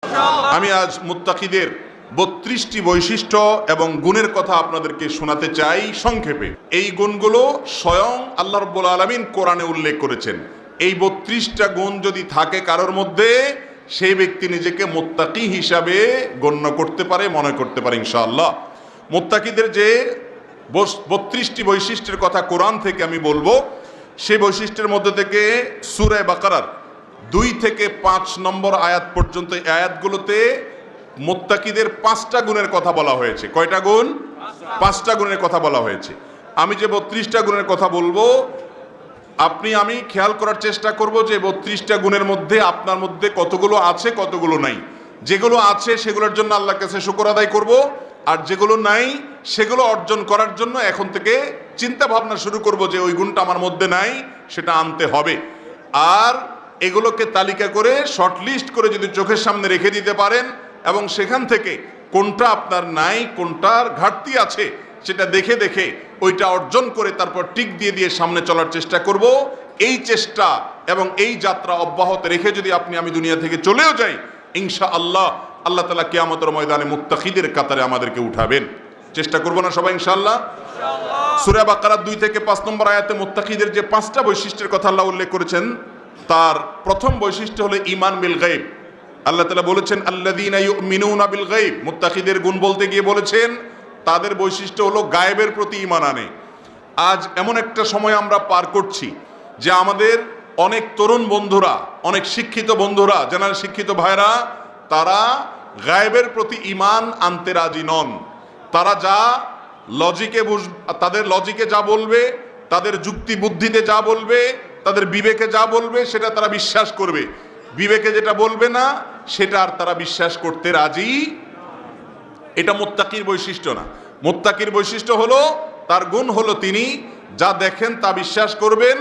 আমি আজ মুত্তাকিদের ৩২টি বৈশিষ্ট্য এবং গুণের কথা আপনাদেরকে শোনাতে চাই সংক্ষেপে। এই গুণগুলো স্বয়ং আল্লাহ রাব্বুল আলামিন কোরআনে উল্লেখ করেছেন। এই ৩২টা গুণ যদি থাকে কারোর মধ্যে, সেই ব্যক্তি নিজেকে মুত্তাকি হিসাবে গণ্য করতে পারে, মনে করতে পারে ইনশাআল্লাহ। মুত্তাকিদের যে ৩২টি বৈশিষ্ট্যের কথা কোরআন থেকে আমি বলবো, সেই বৈশিষ্ট্যের মধ্যে থেকে সূরা বাকারার ২ থেকে ৫ নম্বর আয়াত পর্যন্ত এই আয়াতগুলোতে মুত্তাকিদের ৫টা গুণের কথা বলা হয়েছে। কয়টা গুণ? ৫টা গুণের কথা বলা হয়েছে। আমি যে ৩২টা গুণের কথা বলবো, আমি খেয়াল করার চেষ্টা করব যে ৩২টা গুণের মধ্যে আপনার মধ্যে কতগুলো আছে, কতগুলো নাই। যেগুলো আছে সেগুলোর জন্য আল্লাহর কাছে শুকর আদায় করব, আর যেগুলো নাই সেগুলো অর্জন করার জন্য এখন থেকে চিন্তা ভাবনা শুরু করব যে ওই গুণটা আমার মধ্যে নাই, সেটা আনতে হবে। আর এগুলোকে তালিকা করে শর্টলিস্ট করে যদি চোখের সামনে রেখে দিতে পারেন এবং সেখান থেকে কোনটা আপনার নাই, কোনটার ঘাটতি আছে, সেটা দেখে দেখে ওইটা অর্জন করে তারপর টিক দিয়ে দিয়ে সামনে চলার চেষ্টা করব। এই চেষ্টা এবং এই যাত্রা অব্যাহত রেখে যদি আমি দুনিয়া থেকে চলেও যাই, ইনশাআল্লাহ আল্লাহ তাআলা কিয়ামতের ময়দানে মুত্তাকিদের কাতারে আমাদেরকে উঠাবেন। চেষ্টা করব না সবাই ইনশাআল্লাহ? সূরা বাকারার ২ থেকে ৫ নম্বর আয়াতে মুত্তাকিদের যে ৫টা বৈশিষ্ট্যের কথা আল্লাহ উল্লেখ করেছেন, তার প্রথম বৈশিষ্ট্য হলো ঈমান বিল গায়ব। আল্লাহ তাআলা বলেছেন আল্লাযীনা ইউমিনুনা বিল গায়ব। মুত্তাকিদের গুণ বলতে গিয়ে বলেছেন তাদের বৈশিষ্ট্য হলো গায়েবের প্রতি ঈমান আনে। আজ এমন একটা সময় আমরা পার করছি যে আমাদের অনেক তরুণ বন্ধুরা, অনেক শিক্ষিত বন্ধুরা, জেনারেল শিক্ষিত ভাইরা, তারা গায়েবের প্রতি ঈমান আনতে রাজি নন। তারা তাদের লজিকে যা বলবে, তাদের যুক্তি বুদ্ধিতে যা বলবে, তাদের বিবেকে যা বলবে সেটা তারা বিশ্বাস করবে। বিবেকে যেটা বলবে না সেটা আর তারা বিশ্বাস করতে রাজি। এটা মুত্তাকির বৈশিষ্ট্য না। মুত্তাকির বৈশিষ্ট্য হলো, তার গুণ হলো তিনি যা দেখেন তা বিশ্বাস করবেন,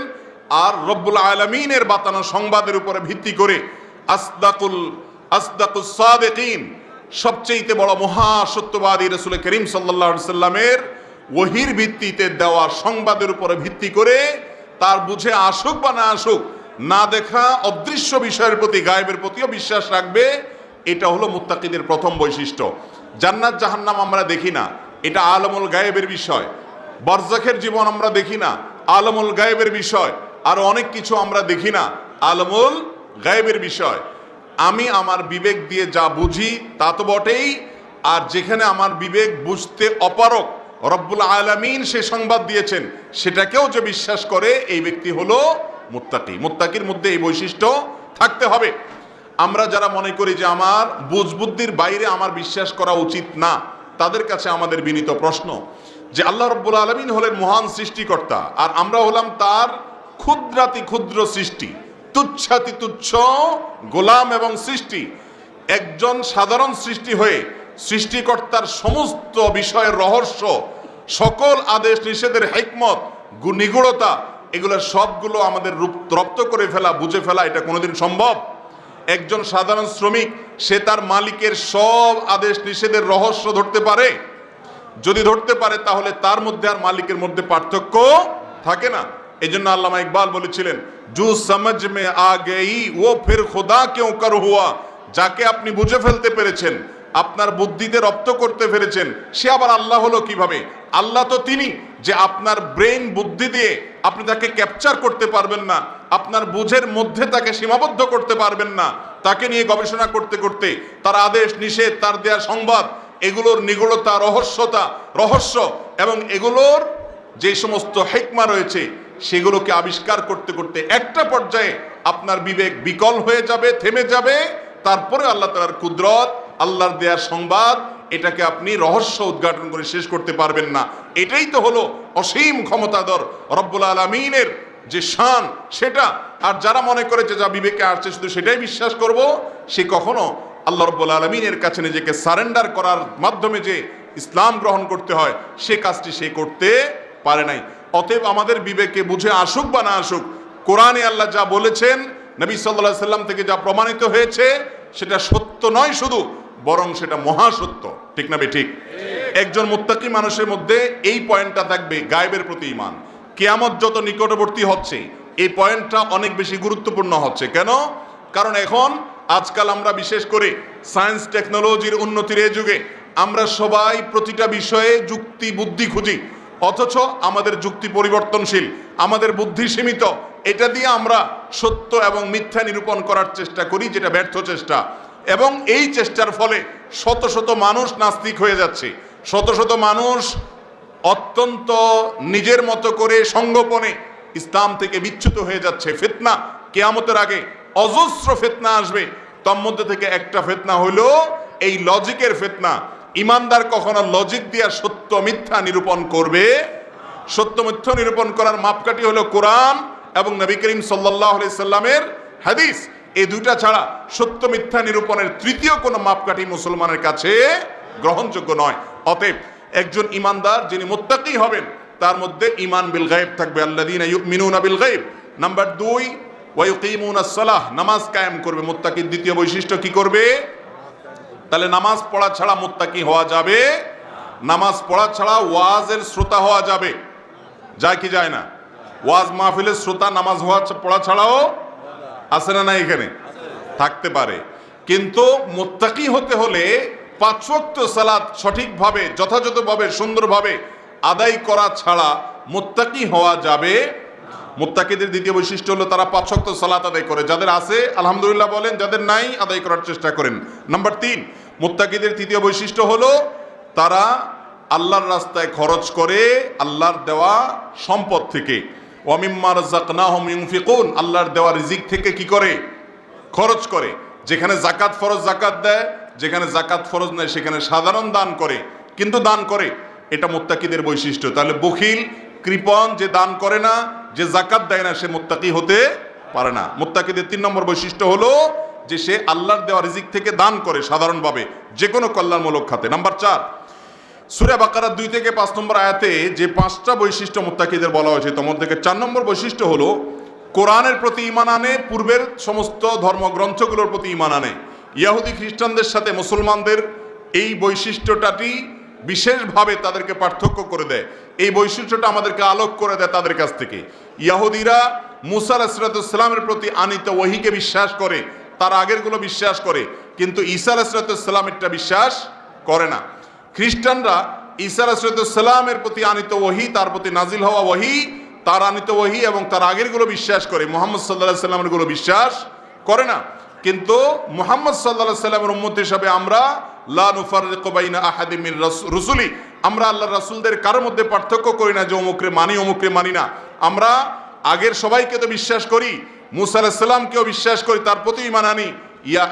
আর রব্বুল আলামিনের বাতানো সংবাদের উপরে ভিত্তি করে আসদাকুস সাদিকিন, সবচেয়ে বড় মহা সত্যবাদী রাসূল করিম সাল্লাল্লাহু আলাইহি সাল্লামের ওহীর ভিত্তিতে দেওয়া সংবাদের উপরে ভিত্তি করে তার বুঝে আসুক বা না আসুক, না দেখা অদৃশ্য বিষয়ের প্রতি, গায়েবের প্রতিও বিশ্বাস রাখবে। এটা হলো মুত্তাকিদের প্রথম বৈশিষ্ট্য। জান্নাত জাহান্নাম আমরা দেখি না, এটা আলমুল গায়েবের বিষয়। বারজাখের জীবন আমরা দেখি না, আলমুল গায়েবের বিষয়। আর অনেক কিছু আমরা দেখি না, আলমুল গায়েবের বিষয়। আমি আমার বিবেক দিয়ে যা বুঝি তা তো বটেই, আর যেখানে আমার বিবেক বুঝতে অপারক, রব্বুল আলামিন সে সংবাদ দিয়েছেন, সেটাকেও যে বিশ্বাস করে, এই ব্যক্তি হলো মুত্তাকি। মুত্তাকির মধ্যে এই বৈশিষ্ট্য থাকতে হবে। আমরা যারা মনে করি যে আমার বুঝবুদ্ধির বাইরে আমার বিশ্বাস করা উচিত না, তাদের কাছে আমাদের বিনীত প্রশ্ন যে আল্লাহ রাব্বুল আলামিন হলেন মহান সৃষ্টিকর্তা, আর আমরা হলাম তার ক্ষুদ্রাতি ক্ষুদ্র সৃষ্টি, তুচ্ছাতি তুচ্ছ গোলাম এবং সৃষ্টি। একজন সাধারণ সৃষ্টি হয়ে সৃষ্টিকর্তার সমস্ত বিষয়ের রহস্য, সকল আদেশ নিষেধের হিকমত, নিগূঢ়তা, এগুলো সবগুলো আমাদের রপ্ত করে ফেলা, বুঝে ফেলা, এটা কোনোদিন সম্ভব? একজন সাধারণ শ্রমিক, সে তার মালিকের সব আদেশ নিষেধের রহস্য ধরতে পারে? যদি ধরতে পারে, তাহলে তার মধ্যে আর মালিকের মধ্যে পার্থক্য থাকে না। এই জন্য আল্লামা ইকবাল বলেছিলেন, জু সমঝ মে আ গই ও ফির খুদা ক্যোঁ কর হুয়া। যাকে আপনি বুঝে ফেলতে পেরেছেন, আপনার বুদ্ধিতে রপ্ত করতে পেরেছেন, সে আবার আল্লাহ হলো কিভাবে? আল্লাহ তো তিনি যে আপনার ব্রেন বুদ্ধি দিয়ে আপনি তাকে ক্যাপচার করতে পারবেন না, আপনার বুঝের মধ্যে তাকে সীমাবদ্ধ করতে পারবেন না। তাকে নিয়ে গবেষণা করতে করতে তার আদেশ নিষেধ, তার দেয়া সংবাদ, এগুলোর নিগূঢ়তা, রহস্য এবং এগুলোর যে সমস্ত হিকমা রয়েছে, সেগুলোকে আবিষ্কার করতে করতে একটা পর্যায়ে আপনার বিবেক বিকল হয়ে যাবে, থেমে যাবে। তারপরে আল্লাহ তাআলার কুদরত, আল্লাহর দেয়ার সংবাদ, এটাকে আপনি রহস্য উদ্ঘাটন করে শেষ করতে পারবেন না। এটাই তো হলো অসীম ক্ষমতাধর রব্বুল আলামিনের যে শান, সেটা। আর যারা মনে করে যে যা বিবেকে আসছে শুধু সেটাই বিশ্বাস করব, সে কখনো আল্লাহ রব্বুল আলামিনের কাছে নিজেকে সারেন্ডার করার মাধ্যমে যে ইসলাম গ্রহণ করতে হয়, সে কাজটি সে করতে পারে নাই। অতএব আমাদের বিবেকে বুঝে আসুক বা না আসুক, কোরআনে আল্লাহ যা বলেছেন, নবী সাল্লাল্লাহু আলাইহি সাল্লাম থেকে যা প্রমাণিত হয়েছে, সেটা সত্য নয় শুধু, বরং সেটা মহাসত্য। ঠিক না ঠিক? একজন মুত্তাকি মানুষের মধ্যে এই পয়েন্টটা থাকবে, গায়েবের প্রতি ঈমান। কিয়ামত যত নিকটবর্তী হচ্ছে, এই পয়েন্টটা অনেক বেশি গুরুত্বপূর্ণ হচ্ছে। কেন? কারণ এখন আজকাল আমরা বিশেষ করে সায়েন্স টেকনোলজির উন্নতির এই যুগে আমরা সবাই প্রতিটা বিষয়ে যুক্তি বুদ্ধি খুঁজি, অথচ আমাদের যুক্তি পরিবর্তনশীল, আমাদের বুদ্ধি সীমিত। এটা দিয়ে আমরা সত্য এবং মিথ্যা নিরূপণ করার চেষ্টা করি, যেটা ব্যর্থ চেষ্টা। এবং এই চেষ্টার ফলে শত শত মানুষ নাস্তিক হয়ে যাচ্ছে, শত শত মানুষ অত্যন্ত নিজের মতো করে সঙ্গোপনে ইসলাম থেকে বিচ্যুত হয়ে যাচ্ছে। ফিতনা কিয়ামতের আগে অজস্র ফিতনা আসবে, তার মধ্যে থেকে একটা ফিতনা হলো এই লজিকের ফিতনা। ইমানদার কখনো লজিক দিয়া সত্য মিথ্যা নিরূপণ করবে? সত্য মিথ্যা নিরূপণ করার মাপকাঠি হলো কোরআন এবং নবী করিম সাল্লাল্লাহু আলাইহি সাল্লামের হাদিস। এই দুইটা ছাড়া সত্য মিথ্যা নিরূপণের তৃতীয় কোনো মাপকাঠি মুসলমানের কাছে গ্রহণযোগ্য নয়। অতএব একজন ইমানদার যিনি মুত্তাকি হবেন তার মধ্যে ঈমান বিল গায়ব থাকবে, আল্লাযীনা ইউমিনুনা বিল গায়ব। নাম্বার 2, ওয়া ইউকিমুনাস সালাহ, নামাজ কায়েম করবে। মুত্তাকির দ্বিতীয় বৈশিষ্ট্য কি করবে? তাহলে নামাজ পড়া ছাড়া মুত্তাকি হওয়া যাবে? নামাজ পড়া ছাড়া ওয়াজের শ্রোতা হওয়া যাবে? যায় কি যায় না? ওয়াজ মাহফিলের শ্রোতা নামাজ পড়া ছাড়াও আছে না? এখানে থাকতে পারে, কিন্তু মুত্তাকি হতে হলে 5 ওয়াক্ত সালাত সঠিকভাবে যথাযথভাবে সুন্দরভাবে আদায় করা ছাড়া মুত্তাকি হওয়া যাবে? মুত্তাকিদের দ্বিতীয় বৈশিষ্ট্য হলো তারা 5 ওয়াক্ত সালাত আদায় করে। যাদের আছে আলহামদুলিল্লাহ বলেন, যাদের নাই আদায় করার চেষ্টা করেন। নাম্বার 3, মুত্তাকিদের তৃতীয় বৈশিষ্ট্য হলো তারা আল্লাহর রাস্তায় খরচ করে আল্লাহর দেওয়া সম্পদ থেকে। ওয়া মিম্মা রাযাকনাহুম ইউনফিকুন, আল্লাহর দেওয়া রিজিক থেকে কি করে? খরচ করে। যেখানে যাকাত ফরজ যাকাত দেয়, যেখানে যাকাত ফরজ নেই সেখানে সাধারণ দান করে, কিন্তু দান করে। এটা মুত্তাকিদের বৈশিষ্ট্য। তাহলে বখিল কৃপণ যে দান করে না, যে যাকাত দেয় না, সে মুত্তাকি হতে পারে না। মুত্তাকিদের 3 নম্বর বৈশিষ্ট্য হলো যে সে আল্লাহর দেওয়া রিজিক থেকে দান করে সাধারণভাবে যে কোনো কল্যাণমূলক খাতে। নাম্বার 4, সূরা বাকারা 2 থেকে 5 নম্বর আয়াতে যে 5টা বৈশিষ্ট্য মুত্তাকিদের বলা হয়েছে তার মধ্যে 4 নম্বর বৈশিষ্ট্য হলো কোরআনের প্রতি ঈমান আনে, পূর্বের সমস্ত ধর্মগ্রন্থগুলোর প্রতি ঈমান আনে। ইহুদি খ্রিস্টানদের সাথে মুসলমানদের এই বৈশিষ্ট্যটাটি বিশেষভাবে তাদেরকে পার্থক্য করে দেয়। এই বৈশিষ্ট্যটা আমাদেরকে আলোক করে দেয় তাদের কাছ থেকে। ইহুদিরা মুসা আলাইহিস সালামের প্রতি আনিত ওহীকে বিশ্বাস করে, তার আগেরগুলো বিশ্বাস করে, কিন্তু ঈসা আলাইহিস সালামেরটা বিশ্বাস করে না। খ্রিস্টানরা ঈসা আলাইহিস সালামের প্রতি আনিত ওহী, তার প্রতি নাজিল হওয়া ওহী, তার আনিত ওহী এবং তার আগেরগুলো বিশ্বাস করে, মুহাম্মদ সাল্লাল্লাহু আলাইহি সাল্লামের গুলো বিশ্বাস করে না। কিন্তু মুহাম্মদ সাল্লাল্লাহু আলাইহি সাল্লামের উম্মত হিসেবে আমরা লা নুফাররিকু বাইনা আহাদিম মির রুসুলি, আমরা আল্লাহর রাসূলদের কারোর মধ্যে পার্থক্য করি না যে অমুকরে মানি অমুকরে মানি না। আমরা আগের সবাইকে তো বিশ্বাস করি, মুসা আলাইহিস সালামকেও বিশ্বাস করি, তার প্রতি ঈমান আনি,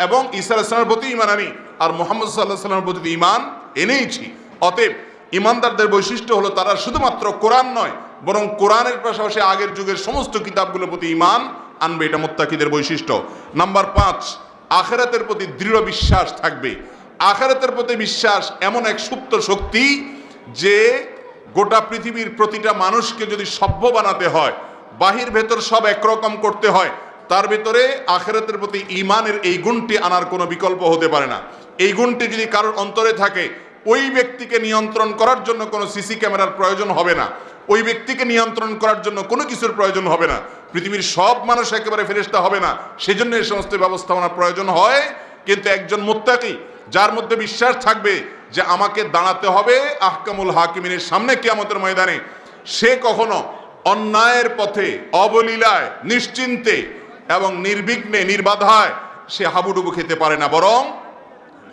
এবং ঈসা আলাইহিস সালামের প্রতি ঈমান আনি, আর মুহাম্মদ সাল্লাল্লাহু আলাইহি সাল্লামের প্রতি ঈমান এনেইছি। অতএব ইমানদারদের বৈশিষ্ট্য হলো তারা শুধুমাত্র কোরআন নয়, বরং কোরআনের পাশাপাশি আগের যুগের সমস্ত কিতাবগুলোর প্রতি ঈমান আনবে। এটা মুত্তাকিদের বৈশিষ্ট্য। নাম্বার 5, আখিরাতের প্রতি দৃঢ় বিশ্বাস থাকবে। আখিরাতের প্রতি বিশ্বাস এমন এক সুপ্ত শক্তি যে গোটা পৃথিবীর প্রতিটা মানুষকে যদি সভ্য বানাতে হয়, বাহির ভেতর সব একরকম করতে হয়, তার ভিতরে আখিরাতের প্রতি ঈমানের এই গুণটি আনার কোনো বিকল্প হতে পারে না। এই গুণটি যদি কারোর অন্তরে থাকে, ওই ব্যক্তিকে নিয়ন্ত্রণ করার জন্য কোনো সিসি ক্যামেরার প্রয়োজন হবে না, ওই ব্যক্তিকে নিয়ন্ত্রণ করার জন্য কোনো কিছুর প্রয়োজন হবে না। পৃথিবীর সব মানুষ একেবারে ফেরেশতা হবে না, সেজন্য এই সমস্ত ব্যবস্থাপনার প্রয়োজন হয়। কিন্তু একজন মুত্তাকি যার মধ্যে বিশ্বাস থাকবে যে আমাকে দাঁড়াতে হবে আহকামুল হাকিমিনের সামনে কিয়ামতের ময়দানে, সে কখনো অন্যায়ের পথে অবলীলায় নিশ্চিন্তে এবং নির্বিঘ্নে নির্বাধায় সে হাবুডুবু খেতে পারে না, বরং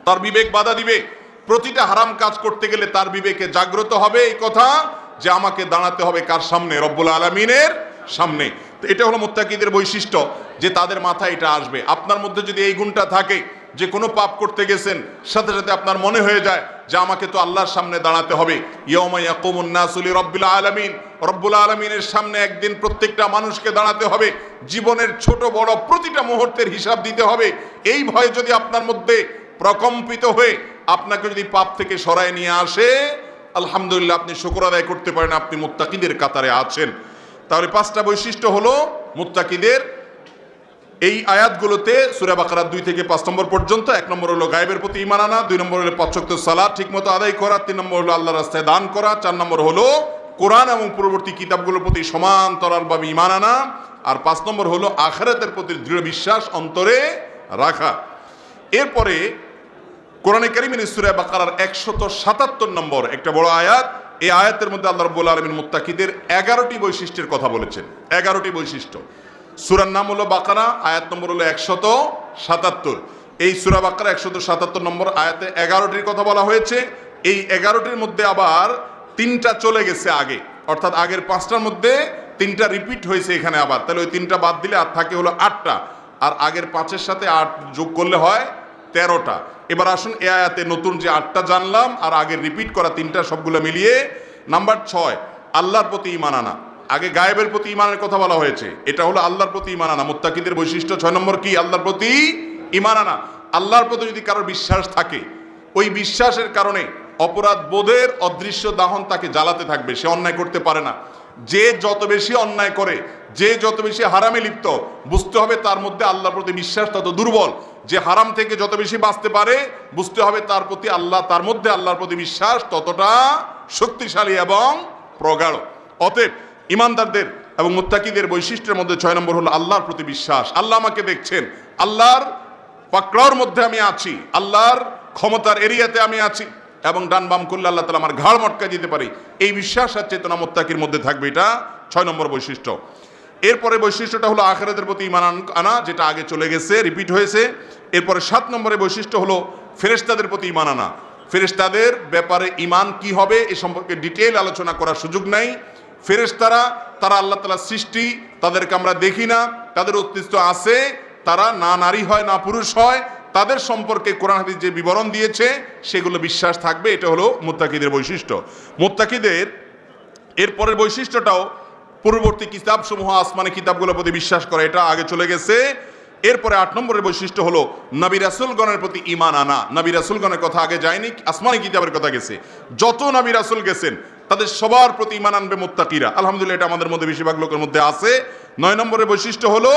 তার বিবেক বাধা দিবে। প্রতিটা হারাম কাজ করতে গেলে তার বিবেকে জাগ্রত হবে এই কথা যে আমাকে দাঁড়াতে হবে কার সামনে? রব্বুল আলামিনের সামনে। তো এটা হলো মুত্তাকিদের বৈশিষ্ট্য, যে তাদের মাথায় এটা আসবে। আপনার মধ্যে যদি এই গুণটা থাকে যে কোনো পাপ করতে গেছেন, সাথে সাথে আপনার মনে হয়ে যায় যে আমাকে তো আল্লাহর সামনে দাঁড়াতে হবে। ইয়াউমা ইয়াকুমুন নাসু লিরাব্বিল আলামিন, রব্বুল আলামিনের সামনে একদিন প্রত্যেকটা মানুষকে দাঁড়াতে হবে, জীবনের ছোট বড় প্রতিটা মুহূর্তের হিসাব দিতে হবে। এই ভয় যদি আপনার মধ্যে প্রকম্পিত হয়ে আপনাকে যদি পাপ থেকে সরায় নিয়ে আসে, আলহামদুলিল্লাহ আপনি শুকর আদায় করতে পারেন, আপনি মুত্তাকিদের কাতারে আছেন। তাহলে 5টা বৈশিষ্ট্য হলো মুত্তাকিদের। এই আয়াতগুলোতে সূরা বাকারা 2 থেকে 5 নম্বর পর্যন্ত। 1 নম্বর হলো গায়েবের প্রতি ঈমান আনা, 2 নম্বর হলো 5 ওয়াক্ত সালাত ঠিকমতো আদায় করা, 3 নম্বর হলো আল্লাহর রাস্তায় দান করা, 4 নম্বর হলো কোরআন এবং পূর্ববর্তী কিতাবগুলোর প্রতি সমান্তরালভাবে ঈমান আনা, আর 5 নম্বর হলো আখিরাতের প্রতি দৃঢ় বিশ্বাস অন্তরে রাখা। এরপরে কোরআনে কারীমের সূরা বাকারার 177 নম্বর একটা বড় আয়াত। এই আয়াতের মধ্যে আল্লাহ রাব্বুল আলামিন মুত্তাকিদের 11টি বৈশিষ্ট্যের কথা বলেছেন। 11টি বৈশিষ্ট্য। সূরার নাম হলো বাকারা, আয়াত নম্বর হলো 177। এই সূরা বাকারা 177 নম্বর আয়াতে 11টির কথা বলা হয়েছে। এই 11টির মধ্যে আবার 3টা চলে গেছে আগে, অর্থাৎ আগের 5টার মধ্যে 3টা রিপিট হয়েছে এখানে আবার। তাহলে ওই 3টা বাদ দিলে আর থাকে হলো 8টা, আর আগের 5-এর সাথে 8 যোগ করলে হয় 13টা। এবার আসুন এ আয়াতে নতুন যে 8টা জানলাম আর আগের রিপিট করা 3টা সবগুলো মিলিয়ে নাম্বার 6, আল্লাহর প্রতি ঈমান আনা। আগে গায়েবের প্রতি ঈমানের কথা বলা হয়েছে, এটা হলো আল্লাহর প্রতি ঈমান আনা। মুত্তাকিদের বৈশিষ্ট্য 6 নম্বর কি? আল্লাহর প্রতি ঈমান আনা। আল্লাহর প্রতি যদি কারোর বিশ্বাস থাকে, ওই বিশ্বাসের কারণে অপরাধ বোধের অদৃশ্য দাহন তাকে জ্বালাতে থাকবে, সে অন্যায় করতে পারে না। যে যত বেশি অন্যায় করে, যে যত বেশি হারামে লিপ্ত, বুঝতে হবে তার মধ্যে আল্লাহর প্রতি বিশ্বাস তত দুর্বল। যে হারাম থেকে যত বেশি বাঁচতে পারে, বুঝতে হবে তার প্রতি তার মধ্যে আল্লাহর প্রতি বিশ্বাস ততটা শক্তিশালী এবং প্রগাঢ়। অতএব ইমানদারদের এবং মুত্তাকিদের বৈশিষ্ট্যের মধ্যে 6 নম্বর হলো আল্লাহর প্রতি বিশ্বাস। আল্লাহ আমাকে দেখছেন, আল্লাহর পাকড়াওর মধ্যে আমি আছি, আল্লাহর ক্ষমতার এরিয়াতে আমি আছি, এবং ডান বাম করলে আল্লাহ তাআলা আমার ঘাড় মটকা দিতে পারি। এই বিশ্বাস আর চেতনা মুত্তাকির মধ্যে থাকবে, এটা 6 নম্বর বৈশিষ্ট্য। এরপরে বৈশিষ্ট্যটা হলো আখিরাতের প্রতি ঈমান আনা, যেটা আগে চলে গেছে, রিপিট হয়েছে। এরপরে 7 নম্বরের বৈশিষ্ট্য হলো ফেরেশতাদের প্রতি ঈমান আনা। ফেরেশতাদের ব্যাপারে ঈমান কি হবে এ সম্পর্কে ডিটেইল আলোচনা করার সুযোগ নাই। ফেরেশতারা তারা আল্লাহ তাআলার সৃষ্টি, তাদেরকে আমরা দেখি না, তাদের অস্তিত্ব আছে, তারা না নারী হয় না পুরুষ হয়, তাদের সম্পর্কে কোরআন হাদিস যে বিবরণ দিয়েছে সেগুলো বিশ্বাস থাকবে। এটা হলো মুত্তাকিদের বৈশিষ্ট্য। মুত্তাকিদের এরপরের বৈশিষ্ট্যটাও পূর্ববর্তী কিতাবসমূহ, আসমানি কিতাবগুলোর প্রতি বিশ্বাস করে, এটা আগে চলে গেছে। এরপরে 8 নম্বরের বৈশিষ্ট্য হলো নবী রাসূলগণের প্রতি ঈমান আনা। নবী রাসূলগণের কথা আগে যায়নি, আসমানি কিতাবের কথা গেছে। যত নবী রাসূল গেছেন তাদের সবার প্রতি ঈমান আনবে মুত্তাকিরা। আলহামদুলিল্লাহ, এটা আমাদের মধ্যে বেশিরভাগ লোকের মধ্যে আছে। 9 নম্বরের বৈশিষ্ট্য হলো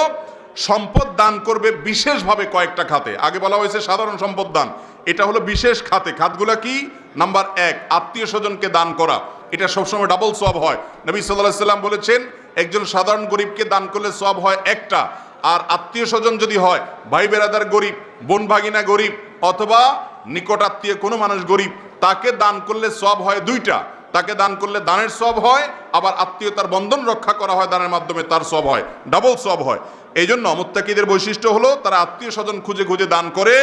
সম্পদ দান করবে বিশেষভাবে কয়েকটা খাতে। আগে বলা হয়েছে সাধারণ সম্পদ দান, এটা হলো বিশেষ খাতে। খাতগুলো কি? নাম্বার 1, আত্মীয় স্বজনকে দান করা। এটা সবসময় ডাবল সওয়াব হয়। নবী সাল্লাল্লাহু আলাইহি সাল্লাম বলেছেন, একজন সাধারণ গরিবকে দান করলে সওয়াব হয় 1টা, আর আত্মীয় স্বজন যদি হয়, ভাই বেরাদার গরিব, বোন ভাগিনা গরিব, অথবা নিকট আত্মীয় কোনো মানুষ গরিব, তাকে দান করলে সওয়াব হয় 2টা। তাকে দান করলে দানের সওয়াব হয়, আবার আত্মীয়তার বন্ধন রক্ষা করা হয় দানের মাধ্যমে, তার সওয়াব হয়, ডাবল সওয়াব হয়। এই জন্য মুত্তাকিদের বৈশিষ্ট্য হলো তারা আত্মীয় স্বজন খুঁজে খুঁজে দান করে,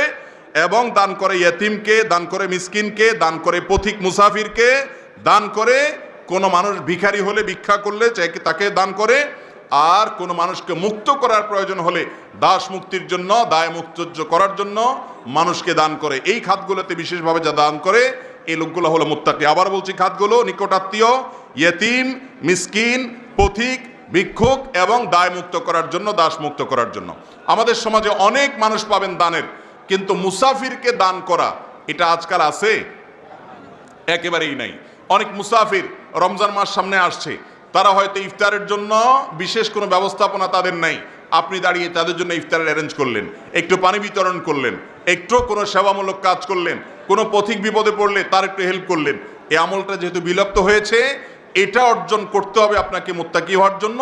এবং দান করে ইয়েতিমকে, দান করে মিসকিনকে, দান করে পথিক মুসাফিরকে, দান করে কোনো মানুষ ভিখারি হলে, ভিক্ষা করলে তাকে দান করে, আর কোনো মানুষকে মুক্ত করার প্রয়োজন হলে দাস মুক্তির জন্য, দায় মুক্ত করার জন্য মানুষকে দান করে। এই খাতগুলোতে বিশেষভাবে যা দান করে এই লোকগুলো হলো মুত্তাকি। আবার বলছি, খাতগুলো নিকটাত্মীয়, ইয়েতিম, মিসকিন, পথিক, ভিক্ষুক এবং দায় মুক্ত করার জন্য, দাস মুক্ত করার জন্য। আমাদের সমাজে অনেক মানুষ পাবেন দানের, কিন্তু মুসাফিরকে দান করা এটা আজকাল আছে? একেবারেই নাই। অনেক মুসাফির রমজান মাস সামনে আসছে, তারা হয়তো ইফতারের জন্য বিশেষ কোনো ব্যবস্থাপনা তাদের নাই। আপনি দাঁড়িয়ে তাদের জন্য ইফতারের অ্যারেঞ্জ করলেন, একটু পানি বিতরণ করলেন, একটু কোনো সেবামূলক কাজ করলেন, কোনো পথিক বিপদে পড়লে তার একটু হেল্প করলেন। এই আমলটা যেহেতু বিলুপ্ত হয়েছে, এটা অর্জন করতে হবে আপনাকে মুত্তাকি হওয়ার জন্য।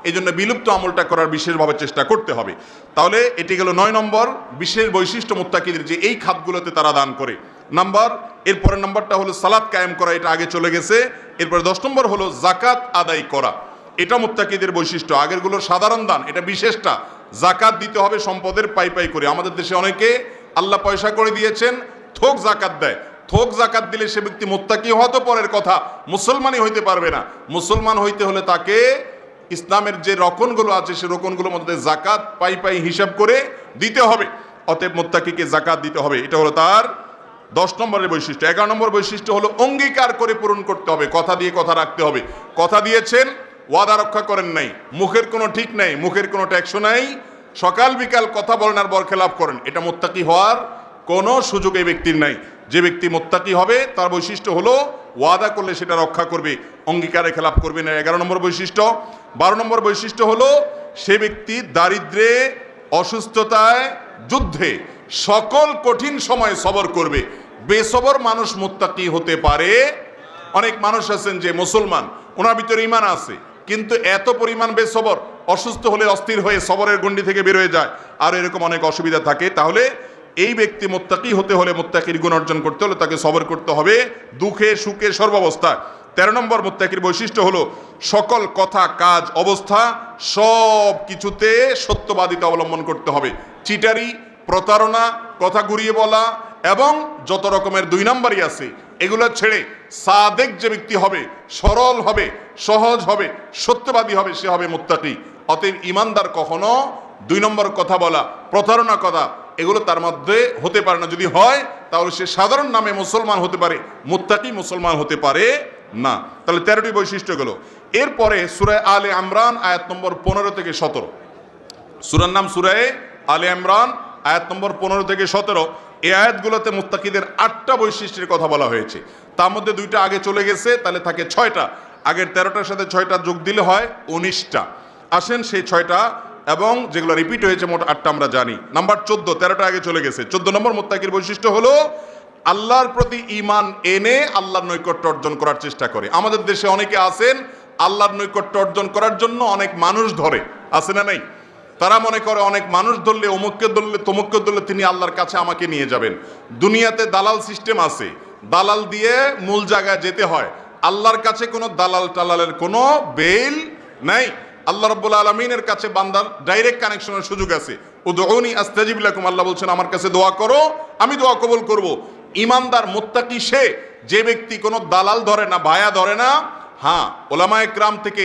এই জন্য বিলুপ্ত আমলটা করার বিশেষভাবে চেষ্টা করতে হবে। তাহলে এটি গেল 9 নম্বর বিশেষ বৈশিষ্ট্য মুত্তাকিদের, যে এই খাতগুলোতে তারা দান করে। এরপরের নাম্বারটা হলো সালাত কায়েম করা, এটা আগে চলে গেছে। এরপরে 10 নম্বর হলো যাকাত আদায় করা, এটা মুত্তাকিদের বৈশিষ্ট্য। আগেরগুলোর সাধারণ দান, এটা বিশেষটা। যাকাত দিতে হবে সম্পদের পাই পাই করে। আমাদের দেশে অনেকে আল্লাহ পয়সা করে দিয়েছেন, থোক যাকাত দেয়। থোক যাকাত দিলে সে ব্যক্তি মুত্তাকি হওয়া তো পরের কথা, মুসলমানই হইতে পারবে না। মুসলমান হইতে হলে তাকে ইসলামের যে রকনগুলো আছে সে রকনগুলোর মধ্যে যাকাত পাই পাই হিসাব করে দিতে হবে। অতএব মুত্তাকিকে যাকাত দিতে হবে, এটা হলো তার 10 নম্বরের বৈশিষ্ট্য। 11 নম্বর বৈশিষ্ট্য হলো অঙ্গীকার করে পূরণ করতে হবে, কথা দিয়ে কথা রাখতে হবে। কথা দিয়েছেন, ওয়াদা রক্ষা করেন নাই, মুখের কোনো ঠিক নাই, মুখের কোনো ট্যাক্স নাই, সকাল বিকাল কথা বলেন আর বরখেলাপ করেন, এটা মুত্তাকি হওয়ার কোনো সুযোগ এই ব্যক্তির নাই। যে ব্যক্তি মুত্তাকি হবে তার বৈশিষ্ট্য হলো ওয়াদা করলে সেটা রক্ষা করবে, অঙ্গীকারে খেলাপ করবে না। 11 নম্বর বৈশিষ্ট্য। 12 নম্বর বৈশিষ্ট্য হলো সে ব্যক্তি দারিদ্রে, অসুস্থতায়, যুদ্ধে সকল কঠিন সময়ে সবর করবে। বেসবর মানুষ মুত্তাকি হতে পারে। অনেক মানুষ আছেন যে মুসলমান, ওনার ভিতরে ঈমান আছে, কিন্তু এত পরিমাণ বেসবর, অসুস্থ হলে অস্থির হয়ে সবরের গণ্ডি থেকে বের হয়ে যায়, আর এরকম অনেক অসুবিধা থাকে। তাহলে এই ব্যক্তি মুত্তাকি হতে হলে, মুত্তাকির গুণ অর্জন করতে হলে তাকে সবর করতে হবে দুঃখে সুখে সর্বাবস্থায়। 13 নম্বর মুত্তাকির বৈশিষ্ট্য হলো সকল কথা কাজ অবস্থা সব কিছুতে সত্যবাদিতা অবলম্বন করতে হবে। চিটারি, প্রতারণা, কথা ঘুরিয়ে বলা এবং যত রকমের 2 নম্বরই আছে এগুলো ছেড়ে সাদেক যে ব্যক্তি হবে, সরল হবে, সহজ হবে, সত্যবাদী হবে, সে হবে মুত্তাকি। অতএব ইমানদার কখনো 2 নম্বর কথা বলা, প্রতারণা কথা এগুলো তার মধ্যে হতে পারে না। যদি হয় তাহলে সে সাধারণ নামে মুসলমান হতে পারে, মুত্তাকি মুসলমান হতে পারে না। তাহলে 13টি বৈশিষ্ট্য গেল। এরপরে সূরা আলে ইমরান আয়াত নম্বর 15 থেকে 17, সূরার নাম সূরা আলে ইমরান আয়াত নম্বর 15 থেকে 17। এই আয়াতগুলোতে মুত্তাকিদের 8টা বৈশিষ্ট্যের কথা বলা হয়েছে। তার মধ্যে 2টা আগে চলে গেছে, তাহলে থাকে 6টা। আগের 13টার সাথে 6টা যোগ দিলে হয় 19টা। আসেন সেই 6টা এবং যেগুলো রিপিট হয়েছে মোট 8টা আমরা জানি। নাম্বার 14, 13টা আগে চলে গেছে। 14 নম্বর মুত্তাকির বৈশিষ্ট্য হলো আল্লাহর প্রতি ঈমান এনে আল্লাহর নৈকট্য অর্জন করার চেষ্টা করে। আমাদের দেশে অনেকে আছেন আল্লাহর নৈকট্য অর্জন করার জন্য অনেক মানুষ ধরে, আছে না নাই? তারা মনে করে অনেক মানুষ ধরলে, অমুককে ধরলে, তমুককে ধরলে তিনি আল্লাহর কাছে আমাকে নিয়ে যাবেন। দুনিয়াতে দালাল সিস্টেম আছে, দালাল দিয়ে মূল জায়গায় যেতে হয়। আল্লাহর কাছে কোনো দালাল টালালের কোনো বেল নাই। আল্লাহ রাব্বুল আলামিনের কাছে বান্দার ডাইরেক্ট কানেকশনের সুযোগ আছে। উদউনি আস্তাজিব লাকুম, আল্লাহ বলছেন আমার কাছে দোয়া করো, আমি দোয়া কবুল করব। ইমানদার মুত্তাকি সে যে ব্যক্তি কোনো দালাল ধরে না, ভায়া ধরে না। হ্যাঁ, ওলামায়ে কেরাম থেকে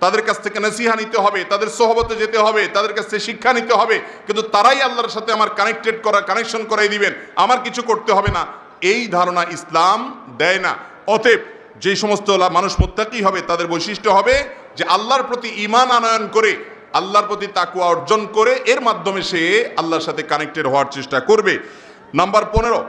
তাদের কাছ থেকে নসিহা নিতে হবে, তাদের সোহবতে যেতে হবে, তাদের কাছ থেকে শিক্ষা নিতে হবে, কিন্তু তারাই আল্লাহর সাথে আমার কানেকশন করাই দিবেন, আমার কিছু করতে হবে না, এই ধারণা ইসলাম দেয় না। অতএব যে সমস্ত মানুষ মুত্তাকি হবে তাদের বৈশিষ্ট্য হবে যে আল্লাহর প্রতি ঈমান আনয়ন করে, আল্লাহর প্রতি তাকওয়া অর্জন করে এর মাধ্যমে সে আল্লাহর সাথে কানেক্টেড হওয়ার চেষ্টা করবে। নাম্বার 15,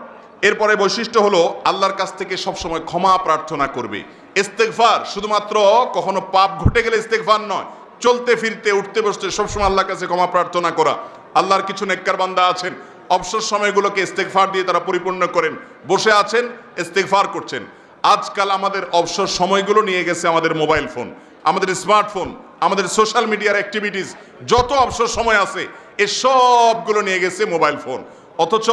এরপরে বৈশিষ্ট্য হলো আল্লাহর কাছ থেকে সবসময় ক্ষমা প্রার্থনা করবে। ইস্তেগফার শুধুমাত্র কখনো পাপ ঘটে গেলে ইস্তেগফার নয়, চলতে ফিরতে উঠতে বসতে সবসময় আল্লাহর কাছে ক্ষমা প্রার্থনা করা। আল্লাহর কিছু নেককার বান্দা আছেন অবসর সময়গুলোকে ইস্তেগফার দিয়ে তারা পরিপূর্ণ করেন, বসে আছেন ইস্তেগফার করছেন। আজকাল আমাদের অবসর সময়গুলো নিয়ে গেছে আমাদের মোবাইল ফোন, আমাদের স্মার্টফোন, আমাদের সোশ্যাল মিডিয়ার অ্যাক্টিভিটিস, যত অবসর সময় আছে এ সবগুলো নিয়ে গেছে মোবাইল ফোন। অথচ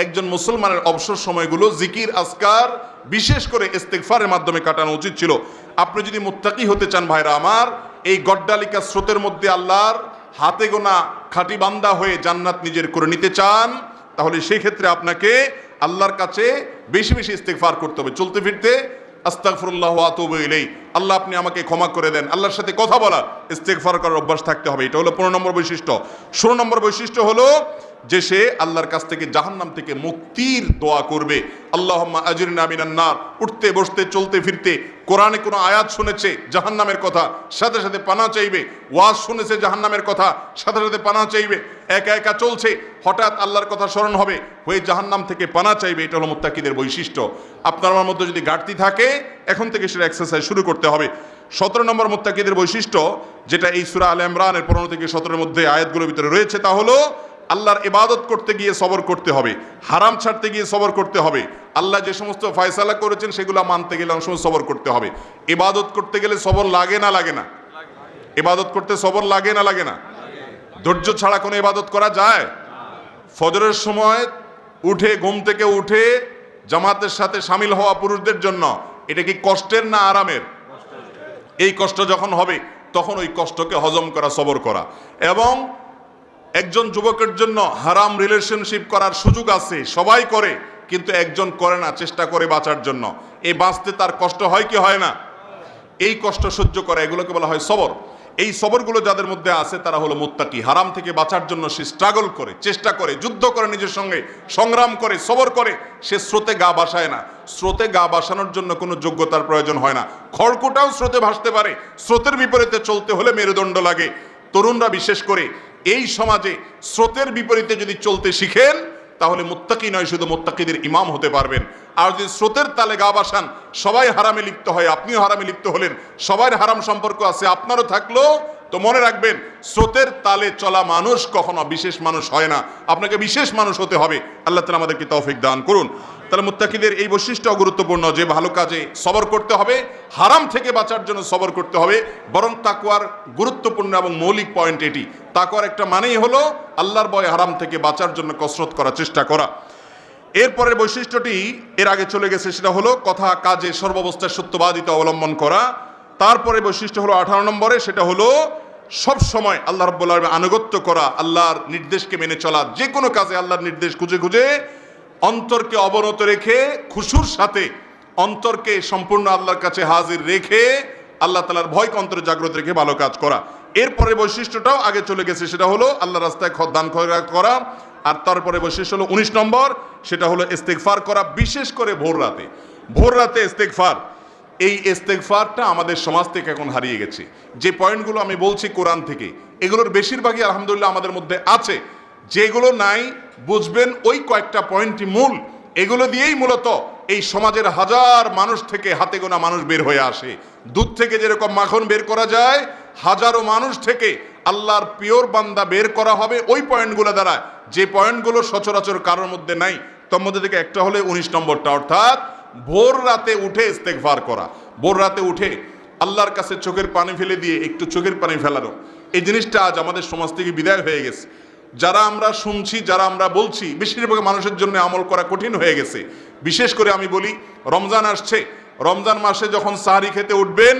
একজন মুসলমানের অবসর সময়গুলো জিকির আজকার বিশেষ করে ইস্তেগফারের মাধ্যমে কাটানো উচিত ছিল। আপনি যদি মুত্তাকি হতে চান ভাইরা আমার, এই গড্ডালিকা স্রোতের মধ্যে আল্লাহর হাতে গোনা খাঁটি বান্দা হয়ে জান্নাত নিজের করে নিতে চান, তাহলে সেই ক্ষেত্রে আপনাকে আল্লাহর কাছে বেশি বেশি ইস্তেগফার করতে হবে। চলতে ফিরতে আস্তাগফিরুল্লাহ ওয়া আতুবু ইলাইহি, আল্লাহ আপনি আমাকে ক্ষমা করে দেন, আল্লাহর সাথে কথা বলা, ইস্তেগফার করার অভ্যাস থাকতে হবে। এটা হলো 15 নম্বর বৈশিষ্ট্য। 16 নম্বর বৈশিষ্ট্য হলো যে সে আল্লাহর কাছ থেকে জাহান্নাম থেকে মুক্তির দোয়া করবে। আল্লাহুম্মা আজিরনা মিনান নার, উঠতে বসতে চলতে ফিরতে কোরআনে কোনো আয়াত শুনেছে জাহান্নামের কথা, সাথে সাথে পানাহ চাইবে। ওয়াজ শুনেছে জাহান্নামের কথা, সাথে সাথে পানাহ চাইবে। একা একা চলছে, হঠাৎ আল্লাহর কথা স্মরণ হবে, হয়ে জাহান্নাম থেকে পানাহ চাইবে। এটা হলো মুত্তাকিদের বৈশিষ্ট্য। আপনার আমার মধ্যে যদি ঘাটতি থাকে এখন থেকে সেটা এক্সারসাইজ শুরু করতে হবে। 17 নম্বর মুত্তাকিদের বৈশিষ্ট্য, যেটা এই সূরা আলে ইমরানের 15 থেকে 17 মধ্যে আয়াতগুলোর ভিতরে রয়েছে, তা হলো আল্লাহর ইবাদত করতে গিয়ে সবর করতে হবে, হারাম ছাড়তে গিয়ে সবর করতে হবে। আল্লাহ যে সমস্ত ফয়সালা করেছেন সেগুলো মানতে গেলে অনেক সময় সবর করতে হবে। ইবাদত করতে গেলে সবর লাগে না লাগে না? ইবাদত করতে সবর লাগে না লাগে না? ধৈর্য ছাড়া কোনো ইবাদত করা যায়? ফজরের সময় উঠে, ঘুম থেকে উঠে জামাতের সাথে শামিল হওয়া পুরুষদের জন্য এটা কি কষ্টের না আরামের? এই কষ্ট যখন হবে তখন ওই কষ্টকে হজম করা, সবর করা। এবং একজন যুবকের জন্য হারাম রিলেশনশিপ করার সুযোগ আছে, সবাই করে, কিন্তু একজন করে না, চেষ্টা করে বাঁচার জন্য। এই বাঁচতে তার কষ্ট হয় কি হয় না? এই কষ্ট সহ্য করা, এগুলোকে বলা হয় সবর। এই সবরগুলো যাদের মধ্যে আছে তারা হলো মুত্তাকি। হারাম থেকে বাঁচার জন্য সে স্ট্রাগল করে, চেষ্টা করে, যুদ্ধ করে, নিজের সঙ্গে সংগ্রাম করে, সবর করে। সে স্রোতে গা ভাসায় না। স্রোতে গা ভাসানোর জন্য কোনো যোগ্যতার প্রয়োজন হয় না। খড়কুটাও স্রোতে ভাসতে পারে। স্রোতের বিপরীতে চলতে হলে মেরুদণ্ড লাগে। তরুণরা বিশেষ করে এই সমাজে স্রোতের বিপরীতে যদি চলতে শিখেন তাহলে মুত্তাকি নয়, শুধু মুত্তাকিদের ইমাম হতে পারবেন। আর যদি স্রোতের তালে গা ভাসান, সবাই হারামে লিপ্ত হয়, আপনিও হারামে লিপ্ত হলেন, সবার হারাম সম্পর্ক আছে, আপনারও থাকলো, তো মনে রাখবেন স্রোতের তালে চলা মানুষ কখনো বিশেষ মানুষ হয় না। আপনাকে বিশেষ মানুষ হতে হবে। আল্লাহ তাআলা আমাদেরকে তৌফিক দান করুন। তাহলে মুত্তাকিদের এই বৈশিষ্ট্য গুরুত্বপূর্ণ যে ভালো কাজে সবর করতে হবে, হারাম থেকে বাঁচার জন্য সবর করতে হবে। বরং তাকওয়ার গুরুত্বপূর্ণ এবং মৌলিক পয়েন্ট এটি। তাকওয়ার একটা মানেই হলো আল্লাহর ভয় হারাম থেকে বাঁচার জন্য কসরত করার চেষ্টা করা। এরপরের বৈশিষ্ট্যটি এর আগে চলে গেছে, সেটা হলো কথা কাজে সর্বাবস্থায় সত্যবাদিতা অবলম্বন করা। তারপরে বৈশিষ্ট্য হলো 18 নম্বরে, সেটা হলো সব সময় আল্লাহ রাব্বুল আলামিনের আনুগত্য করা, আল্লাহর নির্দেশকে মেনে চলা। যে কোনো কাজে আল্লাহর নির্দেশ খুঁজে খুঁজে অন্তরকে অবনত রেখে খুশুর সাথে অন্তরকে সম্পূর্ণ আল্লাহর কাছে হাজির রেখে আল্লাহ তাআলার ভয়কে অন্তরে জাগ্রত রেখে ভালো কাজ করা। এরপরে বৈশিষ্ট্যটাও আগে চলে গেছে, সেটা হলো আল্লাহ রাস্তায় দান খয়রাত করা। আর তারপরে বৈশিষ্ট্য হলো 19 নম্বর, সেটা হলো ইস্তেগফার করা, বিশেষ করে ভোর রাতে। ভোর রাতে ইস্তেগফার, এই ইস্তেগফারটা আমাদের সমাজ থেকে এখন হারিয়ে গেছে। যে পয়েন্টগুলো আমি বলছি কোরআন থেকে, এগুলোর বেশিরভাগই আলহামদুলিল্লাহ আমাদের মধ্যে আছে। যেগুলো নাই বুঝবেন ওই কয়েকটা পয়েন্টই মূল। এগুলো দিয়েই মূলত এই সমাজের হাজার মানুষ থেকে হাতে গোনা মানুষ বের হয়ে আসে। দুধ থেকে যেরকম মাখন বের করা যায়, হাজারো মানুষ থেকে আল্লাহর পিওর বান্দা বের করা হবে ওই পয়েন্টগুলো দ্বারা, যে পয়েন্টগুলো সচরাচর কারোর মধ্যে নাই। তার মধ্যে থেকে একটা হলে 19 নম্বরটা, অর্থাৎ ভোর রাতে উঠে ইস্তেগফার করা। ভোর রাতে উঠে আল্লাহর কাছে চোখের পানি ফেলে দিয়ে একটু চোখের পানি ফেলানো, এই জিনিসটা আজ আমাদের সমাজ থেকে বিদায় হয়ে গেছে। যারা আমরা শুনছি, যারা আমরা বলছি, বেশিরভাগ মানুষের জন্য আমল করা কঠিন হয়ে গেছে। বিশেষ করে আমি বলি, রমজান আসছে, রমজান মাসে যখন সাহারি খেতে উঠবেন,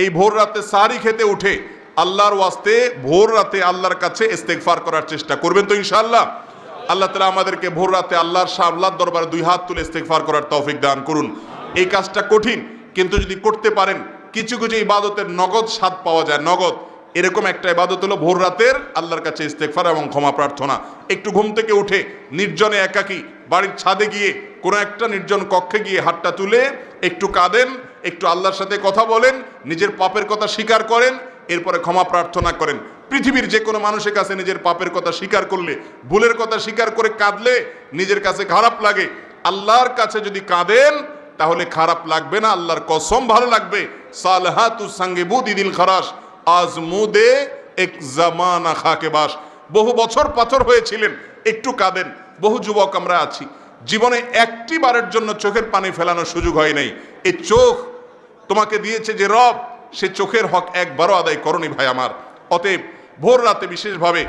এই ভোর রাতে সাহারি খেতে উঠে আল্লাহর ওয়াস্তে ভোর রাতে আল্লাহর কাছে ইস্তেগফার করার চেষ্টা করবেন তো ইনশাআল্লাহ। আল্লাহ তাআলা আমাদেরকে ভোর রাতে আল্লাহর দরবারে 2 হাত তুলে ইস্তেগফার করার তৌফিক দান করুন। এই কাজটা কঠিন, কিন্তু যদি করতে পারেন কিছু কিছু ইবাদতের নগদ স্বাদ পাওয়া যায়। নগদ এরকম একটা ইবাদত হলো ভোর রাতের আল্লাহর কাছে ইস্তেগফার এবং ক্ষমা প্রার্থনা। একটু ঘুম থেকে উঠে নির্জনে একাকী বাড়ির ছাদে গিয়ে কোনো একটা নির্জন কক্ষে গিয়ে হাতটা তুলে একটু কাঁদেন, একটু আল্লাহর সাথে কথা বলেন, নিজের পাপের কথা স্বীকার করেন, এরপরে ক্ষমা প্রার্থনা করেন। পৃথিবীর যে কোনো মানুষের কাছে নিজের পাপের কথা স্বীকার করলে, ভুলের কথা স্বীকার করে কাঁদলে নিজের কাছে খারাপ লাগে। আল্লাহর কাছে যদি কাঁদেন তাহলে খারাপ লাগবে না, আল্লাহর কসম ভালো লাগবে। সালহাতু সঙ্গে বুদি দিল খারাস আজমুদে এক জামানা খাকে বাস। বহু বছর পাথর হয়েছিলেন, একটু কাঁদেন। বহু যুবক আমরা আছি, জীবনে একটি বারের জন্য চোখের পানি ফেলানোর সুযোগ হয় নাই। এই চোখ তোমাকে দিয়েছে যে রব, সে চোখের হক একবারও আদায় করনি ভাই আমার। অতএব ভোর রাতে বিশেষভাবে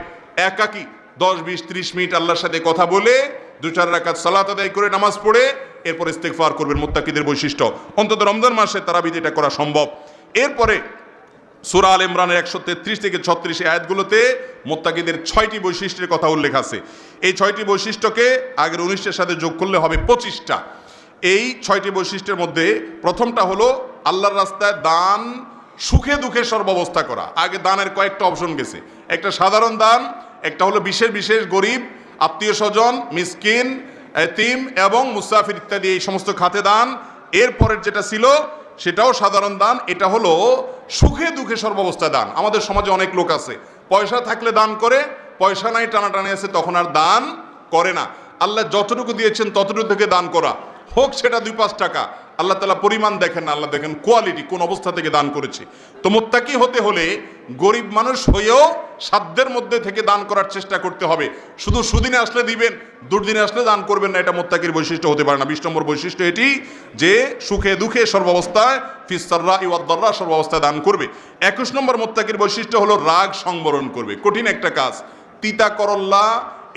একাকী 10, 20, 30 মিনিট আল্লাহর সাথে কথা বলে 2-4 রাকাত সালাত আদায় করে নামাজ পড়ে এরপর ইস্তেগফার করবেন। মুত্তাকিদের বৈশিষ্ট্য, অন্তত রমজান মাসে তারাবিতে এটা করা সম্ভব। এরপরে সূরা আল ইমরানের 133 থেকে 36 আয়াতগুলোতে মুত্তাকিদের 6টি বৈশিষ্ট্যের কথা উল্লেখ আছে। এই 6টি বৈশিষ্ট্যকে আগের 19টার সাথে যোগ করলে হবে 25টা। এই 6টি বৈশিষ্ট্যের মধ্যে প্রথমটা হলো আল্লাহর রাস্তায় দান, সুখে দুঃখে সর্বাবস্থা করা। আগে দানের কয়েকটা অপশন গেছে, একটা সাধারণ দান, একটা হলো বিশেষ বিশেষ গরিব, আত্মীয় স্বজন, মিসকিন, এতিম এবং মুসাফির ইত্যাদি এই সমস্ত খাতে দান। এরপরের যেটা ছিল সেটাও সাধারণ দান, এটা হলো সুখে দুঃখে সর্বাবস্থা দান। আমাদের সমাজে অনেক লোক আছে, পয়সা থাকলে দান করে, পয়সা নাই টানাটানি আছে তখন আর দান করে না। আল্লাহ যতটুকু দিয়েছেন ততটুকু থেকে দান করা, হোক সেটা 2-5 টাকা। আল্লাহ তাআলা পরিমাণ দেখেন না, আল্লাহ দেখেন কোয়ালিটি, কোন অবস্থা থেকে দান করেছে। তো মুত্তাকি হতে হলে গরিব মানুষ হয়েও সাধ্যের মধ্যে থেকে দান করার চেষ্টা করতে হবে। শুধু সুদিনে আসলে দিবেন, দুর্দিনে আসলে দান করবেন না, এটা মুত্তাকির বৈশিষ্ট্য হতে পারে না। 20 নম্বর বৈশিষ্ট্য এটি যে সুখে দুঃখে সর্বাবস্থায় ফিস সাররাই ওয়াদ দাররা সর্বাবস্থায় দান করবে। 21 নম্বর মুত্তাকির বৈশিষ্ট্য হলো রাগ সংবরণ করবে। কঠিন একটা কাজ, তিতা করল্লা,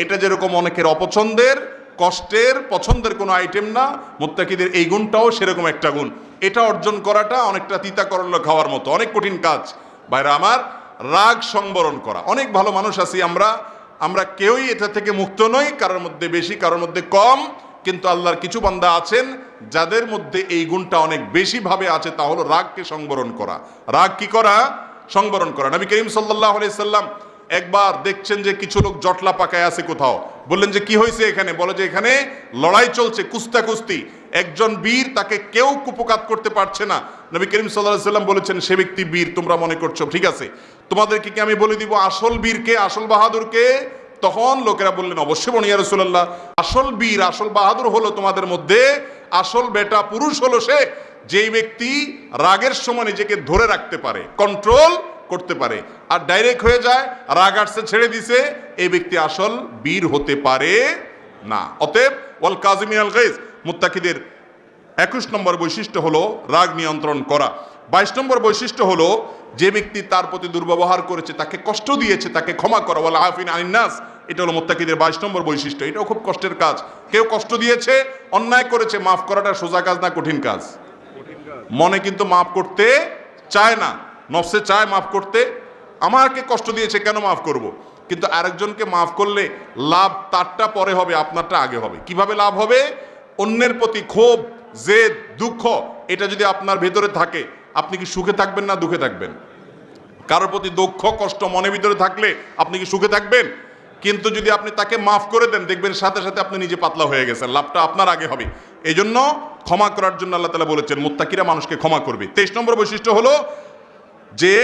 এটা যেরকম অনেকের অপছন্দের, কষ্টের, পছন্দের কোনো আইটেম না, মুত্তাকিদের এই গুণটাও সেরকম একটা গুণ। এটা অর্জন করাটা অনেকটা তিতা করল্লা খাওয়ার মতো, অনেক কঠিন কাজ ভাইরা আমার। রাগ সংবরণ করা, অনেক ভালো মানুষ আছি আমরা কেউই এটা থেকে মুক্ত নই, কারোর মধ্যে বেশি কারোর মধ্যে কম, কিন্তু আল্লাহর কিছু বান্দা আছেন যাদের মধ্যে এই গুণটা অনেক বেশি ভাবে আছে, তা হলো রাগকে সংবরণ করা। রাগ কি করা? সংবরণ করা। নবী করিম সাল্লাল্লাহু আলাইহি সাল্লাম একবার দেখছেন যে কিছু লোক জটলা পাকায় আছে কোথাও, বললেন যে কি হয়েছে এখানে? বলে যে এখানে লড়াই চলছে, কুস্তি। একজন বীর, তাকে কেউ কুপকাত করতে পারছে না। নবী করিম সাল্লাল্লাহু আলাইহি সাল্লাম বলেছেন সে ব্যক্তি বীর, তোমরা মনে করছো ঠিক আছে, তোমাদেরকে কি আমি বলে দিব আসল বীরকে, আসল বাহাদুরকে? তখন লোকেরা বললেন অবশ্যই বনি ইয়া রাসূলুল্লাহ, আসল বীর, আসল বাহাদুর হলো তোমাদের মধ্যে আসল বেটা পুরুষ হলো সে, যেই ব্যক্তি রাগের সময় নিজেকে ধরে রাখতে পারে, কন্ট্রোল করতে পারে, আর ডাইরেক্ট হয়ে যায়, রাগ আসছে ছেড়ে দিছে, এই ব্যক্তি আসল বীর হতে পারে না। অতএব ওয়াল কাযিমিনাল গায়জ, মুত্তাকিদের 21 নম্বর বৈশিষ্ট্য হলো রাগ নিয়ন্ত্রণ করা। 22 নম্বর বৈশিষ্ট্য হলো যে ব্যক্তি তার প্রতি দুর্ব্যবহার করেছে, তাকে কষ্ট দিয়েছে, তাকে ক্ষমা করা, ওয়াল আফিন আনিন নাস। এটা হলো মুত্তাকিদের 22 নম্বর বৈশিষ্ট্য। এটাও খুব কষ্টের কাজ। কেউ কষ্ট দিয়েছে, অন্যায় করেছে, মাফ করাটা সোজা কাজ না কঠিন কাজ? মনে কিন্তু মাফ করতে চায় না, নফসে চায় মাফ করতে। আমাকে কষ্ট দিয়েছে কেন মাফ করব? কিন্তু আরেকজনকে মাফ করলে লাভ তারটা পরে হবে, আপনারটা আগে হবে। কিভাবে লাভ হবে? অন্যের প্রতি ক্ষোভ, জেদ, দুঃখ এটা যদি আপনার ভেতরে থাকে, আপনি কি সুখে থাকবেন না দুঃখে থাকবেন? কারোর প্রতি দুঃখ কষ্ট মনের ভিতরে থাকলে আপনি কি সুখে থাকবেন? কিন্তু যদি আপনি তাকে মাফ করে দেন, দেখবেন সাথে সাথে আপনি নিজে পাতলা হয়ে গেছেন, লাভটা আপনার আগে হবে। এই জন্য ক্ষমা করার জন্য আল্লাহ তাআলা বলেছেন মুত্তাকিরা মানুষকে ক্ষমা করবে। 23 নম্বর বৈশিষ্ট্য হলো যে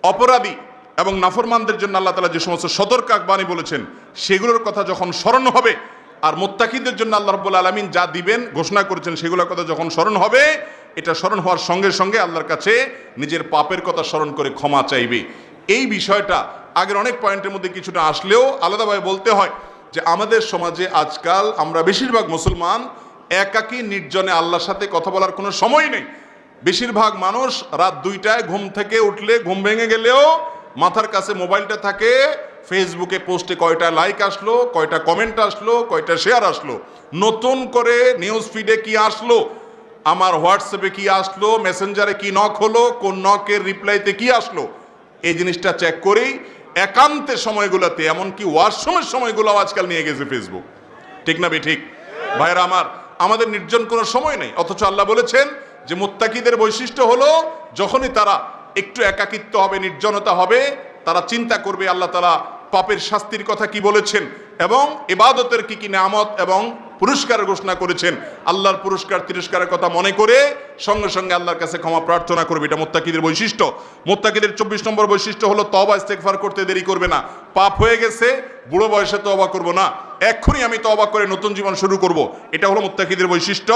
অপরাধী এবং নাফরমানদের জন্য আল্লাহ তাআলা যে সমস্ত সতর্কবাণী বলেছেন সেগুলোর কথা যখন স্মরণ হবে, আর মুত্তাকিদের জন্য আল্লাহ রাব্বুল আলামিন যা দিবেন ঘোষণা করেছেন সেগুলোর কথা যখন স্মরণ হবে, এটা স্মরণ হওয়ার সঙ্গে সঙ্গে আল্লাহর কাছে নিজের পাপের কথা স্মরণ করে ক্ষমা চাইবে। এই বিষয়টা আগের অনেক পয়েন্টের মধ্যে কিছুটা আসলেও আলাদাভাবে বলতে হয় যে আমাদের সমাজে আজকাল আমরা বেশিরভাগ মুসলমান একাকী নির্জনে আল্লাহর সাথে কথা বলার কোনো সময় নেই। বেশিরভাগ মানুষ রাত 2টায় ঘুম থেকে উঠলে, ঘুম ভেঙে গেলেও মাথার কাছে মোবাইলটা থাকে, ফেসবুকে পোস্টে কয়টা লাইক আসলো, কয়টা কমেন্ট আসলো, কয়টা শেয়ার আসলো, নতুন করে নিউজ ফিডে কি আসলো, আমার হোয়াটসঅ্যাপে কি আসলো, মেসেঞ্জারে কি নক হলো, কোন নকের রিপ্লাইতে কি আসলো, এই জিনিসটা চেক করেই একান্তের সময়গুলোতে, এমনকি ওয়াশরুমের সময়গুলো আজকাল নিয়ে গেছে ফেসবুক। ঠিক না ঠিক ভাইরা আমার? আমাদের নির্জন কোনো সময় নেই। অথচ আল্লাহ বলেছেন যে মুত্তাকিদের বৈশিষ্ট্য হলো যখনই তারা একটু একাকিত্ব হবে, নির্জনতা হবে, তারা চিন্তা করবে আল্লাহ তাআলা পাপের শাস্তির কথা কি বলেছেন এবং ইবাদতের কি কি নিয়ামত এবং পুরস্কার ঘোষণা করেছেন। আল্লাহর পুরস্কার তিরস্কারের কথা মনে করে সঙ্গে সঙ্গে আল্লাহর কাছে ক্ষমা প্রার্থনা করবে। এটা মুত্তাকিদের বৈশিষ্ট্য। মুত্তাকিদের 24 নম্বর বৈশিষ্ট্য হলো তওবা ইস্তেগফার করতে দেরি করবে না। পাপ হয়ে গেছে, বুড়ো বয়সে তওবা করব না, এক্ষুনি আমি তওবা করে নতুন জীবন শুরু করব। এটা হলো মুত্তাকিদের বৈশিষ্ট্য।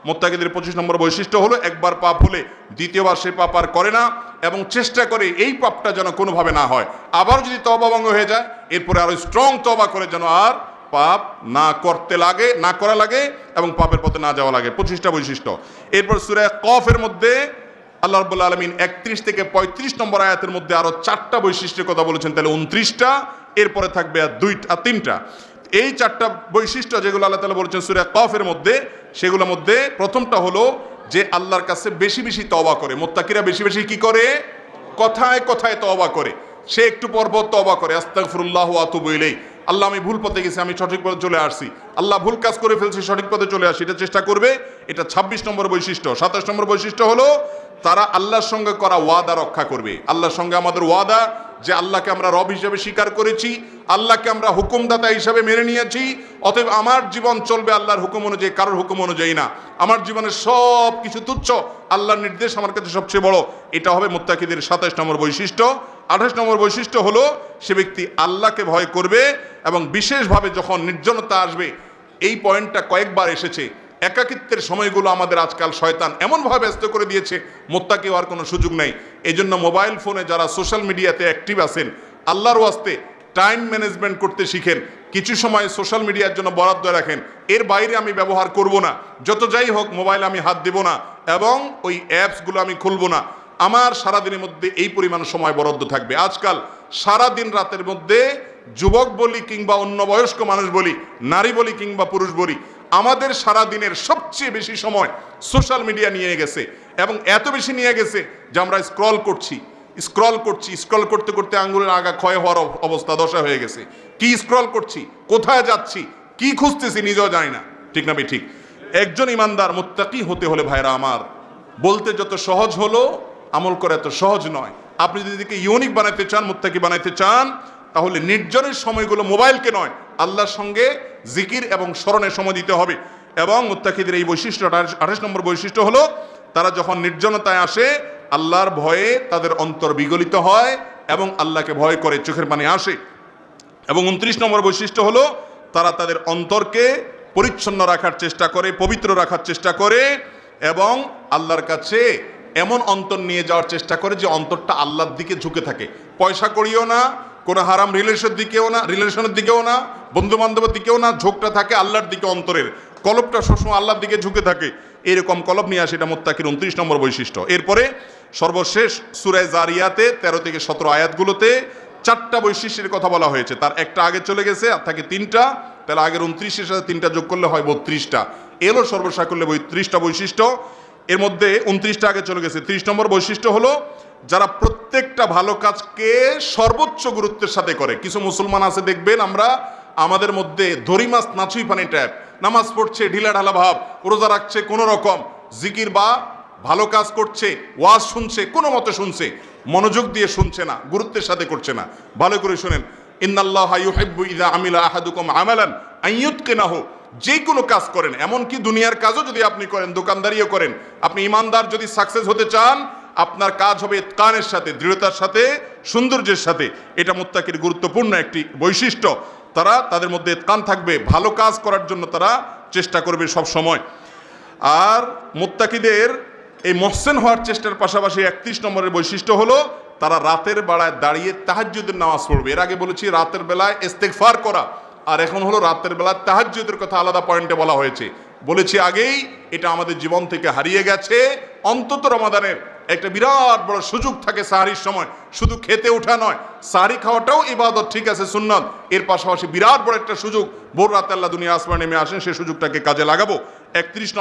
মুত্তাকিদের 25 নম্বর বৈশিষ্ট্য হলো একবার পাপ হলে দ্বিতীয়বার সে পাপ আর করে না এবং চেষ্টা করে এই পাপটা যেন কোনোভাবে না হয়। আবার যদি তওবা ভঙ্গ হয়ে যায়, এরপরে আরো স্ট্রং তওবা করে যেন আর পাপ না করা লাগে এবং পাপের পথে না যাওয়া লাগে। 25টা বৈশিষ্ট্য। এরপর সূরা কফের মধ্যে আল্লাহ রাব্বুল আলামিন 31 থেকে 35 নম্বর আয়াতের মধ্যে আরো 4টা বৈশিষ্ট্যের কথা বলেছেন, তাহলে 29টা। এরপরে থাকবে আর 3টা। এই 4টা বৈশিষ্ট্য যেগুলো আল্লাহ তাআলা বলেছেন সূরা কফের মধ্যে, সেগুলোর মধ্যে প্রথমটা হলো যে আল্লাহর কাছে বেশি বেশি তওবা করে। মুত্তাকিরা বেশি বেশি কি করে? কথায় কথায় তওবা করে। সে একটু পর পর তওবা করে, আস্তাগফিরুল্লাহ ওয়া আতুবু ইলাইহি, আল্লাহ আমি ভুল পথে গেছি, আমি সঠিক পথে চলে আসছি, আল্লাহ ভুল কাজ করে ফেলছি, সঠিক পথে চলে আসি, এটা চেষ্টা করবে। এটা 26 নম্বর বৈশিষ্ট্য। 27 নম্বর বৈশিষ্ট্য হলো তারা আল্লাহর সঙ্গে করা ওয়াদা রক্ষা করবে। আল্লাহর সঙ্গে আমাদের ওয়াদা যে আল্লাহকে আমরা রব হিসেবে স্বীকার করেছি, আল্লাহকে আমরা হুকুমদাতা হিসাবে মেনে নিয়েছি, অতএব আমার জীবন চলবে আল্লাহর হুকুম অনুযায়ী, কারোর হুকুম অনুযায়ী না। আমার জীবনের সব কিছু তুচ্ছ, আল্লাহর নির্দেশ আমার কাছে সবচেয়ে বড়। এটা হবে মুত্তাকিদের 27 নম্বর বৈশিষ্ট্য। 28 নম্বর বৈশিষ্ট্য হলো সে ব্যক্তি আল্লাহকে ভয় করবে এবং বিশেষভাবে যখন নির্জনতা আসবে, এই পয়েন্টটা কয়েকবার এসেছে, একাকিত্বের সময়গুলো আমাদের আজকাল শয়তান এমনভাবে ব্যস্ত করে দিয়েছে, মুত্তাকি হওয়ার কোনো সুযোগ নেই। এই জন্য মোবাইল ফোনে যারা সোশ্যাল মিডিয়াতে অ্যাক্টিভ আছেন, আল্লাহর ওয়াস্তে টাইম ম্যানেজমেন্ট করতে শিখেন। কিছু সময় সোশ্যাল মিডিয়ার জন্য বরাদ্দ রাখেন, এর বাইরে আমি ব্যবহার করব না, যত যাই হোক মোবাইল আমি হাত দেব না এবং ওই অ্যাপসগুলো আমি খুলব না। আমার সারাদিনের মধ্যে এই পরিমাণ সময় বরাদ্দ থাকবে। আজকাল সারাদিন রাতের মধ্যে যুবক বলি কিংবা অন্য বয়স্ক মানুষ বলি, নারী বলি কিংবা পুরুষ বলি, আমাদের সারাদিনের সবচেয়ে বেশি সময় সোশ্যাল মিডিয়া নিয়ে গেছে এবং এত বেশি নিয়ে গেছে যে আমরা স্ক্রল করতে করতে আঙ্গুলের আগা ক্ষয় হওয়ার অবস্থা, দশা হয়ে গেছে। কি স্ক্রল করছি, কোথায় যাচ্ছি, কি খুঁজতেছি নিজেও জানি না। ঠিক না ঠিক? একজন ইমানদার মুত্তাকি হতে হলে ভাইরা আমার, বলতে যত সহজ হলো আমল করা এত সহজ নয়। আপনি যদি এদিকে ইউনিক বানাইতে চান, মুত্তাকি বানাইতে চান, তাহলে নির্জনের সময়গুলো মোবাইলকে নয়, আল্লাহর সঙ্গে জিকির এবং স্মরণে সময় দিতে হবে। এবং মুত্তাকিদের এই বৈশিষ্ট্যটা 28 নম্বর বৈশিষ্ট্য হলো তারা যখন নির্জনতায় আসে, আল্লাহর ভয়ে তাদের অন্তর বিগলিত হয় এবং আল্লাহকে ভয় করে, চোখের পানি আসে। এবং 29 নম্বর বৈশিষ্ট্য হলো তারা তাদের অন্তরকে পরিচ্ছন্ন রাখার চেষ্টা করে, পবিত্র রাখার চেষ্টা করে এবং আল্লাহর কাছে এমন অন্তর নিয়ে যাওয়ার চেষ্টা করে যে অন্তরটা আল্লাহর দিকে ঝুঁকে থাকে। পয়সা করিও না, কোনো হারাম রিলেশনের দিকেও না, বন্ধু বান্ধবের দিকেও না, ঝোঁকটা থাকে আল্লাহর দিকে অন্তরের। কলবটা সবসময় আল্লাহর দিকে ঝুঁকে থাকে, এরকম কলব নিয়ে আসে, এটা মুত্তাকির 29 নম্বর বৈশিষ্ট্য। এরপরে সর্বশেষ সূরা জারিয়াতে 13 থেকে 17 আয়াতগুলোতে 4টা বৈশিষ্ট্যের কথা বলা হয়েছে, তার একটা আগে চলে গেছে, আর থাকে 3টা, তাহলে আগের 29-এর সাথে 3টা যোগ করলে হয় 32টা, এলো সর্বসাকল্যে 30টা বৈশিষ্ট্য। এর মধ্যে 29টা আগে চলে গেছে। 30 নম্বর বৈশিষ্ট্য হলো যারা প্রত্যেকটা ভালো কাজকে সর্বোচ্চ গুরুত্বের সাথে করে। কিছু মুসলমান আছে দেখবেন, আমরা আমাদের মধ্যে ধরি মাছ নাচুই পানি ট্যাপ, নামাজ পড়ছে ঢিলা ঢালা ভাব, রোজা রাখছে কোনো রকম, জিকির বা ভালো কাজ করছে, ওয়াজ শুনছে কোনো মতে শুনছে, মনোযোগ দিয়ে শুনছে না, গুরুত্বের সাথে করছে না। ভালো করে শুনেন, ইন্নাল্লাহা ইউহিব্বু ইযা আমিলা আহাদুকুম আমালান আইয়ুতকিনাহু, যে কোনো কাজ করেন, এমনকি দুনিয়ার কাজও যদি আপনি করেন, দোকানদারিও করেন, আপনি ইমানদার যদি সাকসেস হতে চান, আপনার কাজ হবে ইতকানের সাথে, দৃঢ়তার সাথে, সৌন্দর্যের সাথে। এটা মুত্তাকির গুরুত্বপূর্ণ একটি বৈশিষ্ট্য। তারা তাদের মধ্যে ইতকান থাকবে, ভালো কাজ করার জন্য তারা চেষ্টা করবে সব সময়। আর মুত্তাকিদের এই মহসেন হওয়ার চেষ্টার পাশাপাশি 31 নম্বরের বৈশিষ্ট্য হলো তারা রাতের বেলায় দাঁড়িয়ে তাহাজ্জুদের নামাজ পড়বে। এর আগে বলেছি রাতের বেলায় ইস্তেগফার করা, আর এখন হলো রাতের বেলা তাহাজ্জুদের কথা আলাদা পয়েন্টে বলা হয়েছে। বলেছি আগেই, এটা আমাদের জীবন থেকে হারিয়ে গেছে। অন্তত রমাদানের একটা বিরাট বড় সুযোগ থাকে সাহারির সময়, শুধু খেতে ওঠা নয়, সাহারি খাওয়াটাও ইবাদত, ঠিক আছে, সুন্নাত, এর পাশাপাশি বিরাট বড় একটা সুযোগ, ভোর রাতে আল্লাহ দুনিয়া আসমান নেমে আসেন, সেই সুযোগটাকে কাজে লাগাবো। 30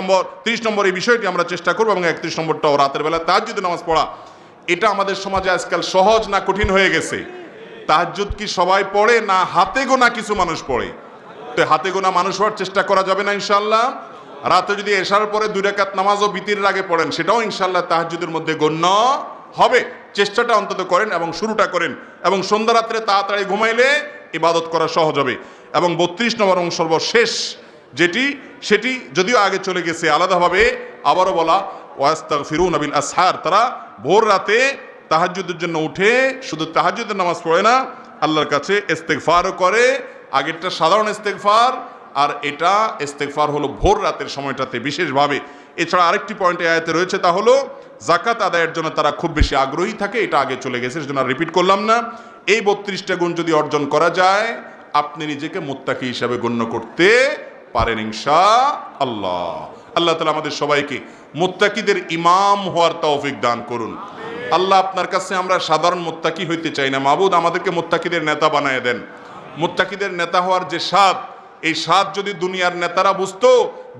নম্বর এই বিষয়টি আমরা চেষ্টা করবো, এবং 31 নম্বরটাও রাতের বেলা তাহাজ্জুদের নামাজ পড়া। এটা আমাদের সমাজে আজকাল সহজ না কঠিন হয়ে গেছে? তাহাজ্জুদ কি সবাই পড়ে, না হাতে গোনা কিছু মানুষ পড়ে? তো হাতে গোনা মানুষ হওয়ার চেষ্টা করা যাবে না ইনশাআল্লাহ? রাতে যদি এশার পরে 2 রাকাত নামাজও বিতিরের আগে পড়েন, সেটাও ইনশাআল্লাহ তাহাজ্জুদের মধ্যে গণ্য হবে। চেষ্টাটা অন্তত করেন এবং শুরুটা করেন, এবং সন্ধ্যা রাত্রে তাড়াতাড়ি ঘুমাইলে ইবাদত করা সহজ হবে। এবং 32 নম্বর এবং সর্বশেষ সেটি যদিও আগে চলে গেছে, আলাদাভাবে আবারও বলা, ওয়াস্তাগফিরুনা বিল আসহার, তারা ভোর রাতে তাহাজ্জুদের জন্য উঠে শুধু তাহাজ্জুদের নামাজ পড়ে না, আল্লাহর কাছে ইস্তেগফারও করে। আগেরটা সাধারণ ইস্তেগফার, আর এটা ইস্তেগফার হলো ভোর রাতের সময়টাতে বিশেষভাবে। এছাড়া আরেকটি পয়েন্ট আয়াতে রয়েছে, তা হলো যাকাত আদায়ের জন্য তারা খুব বেশি আগ্রহী থাকে। এটা আগে চলে গেছে, সেজন্য আর রিপিট করলাম না। এই 32টা গুণ যদি অর্জন করা যায়, আপনি নিজেকে মুত্তাকি হিসাবে গণ্য করতে পারেন ইনশাআল্লাহ। আল্লাহ তাআলা আমাদের সবাইকে মুত্তাকিদের ইমাম হওয়ার তৌফিক দান করুন। আল্লাহ, আপনার কাছে আমরা সাধারণ মুত্তাকি হইতে চাই না, মাবুদ আমাদেরকে মুত্তাকিদের নেতা বানায় দেন। মুত্তাকিদের নেতা হওয়ার যে স্বাদ, এই স্বাদ যদি দুনিয়ার নেতারা বুঝতো,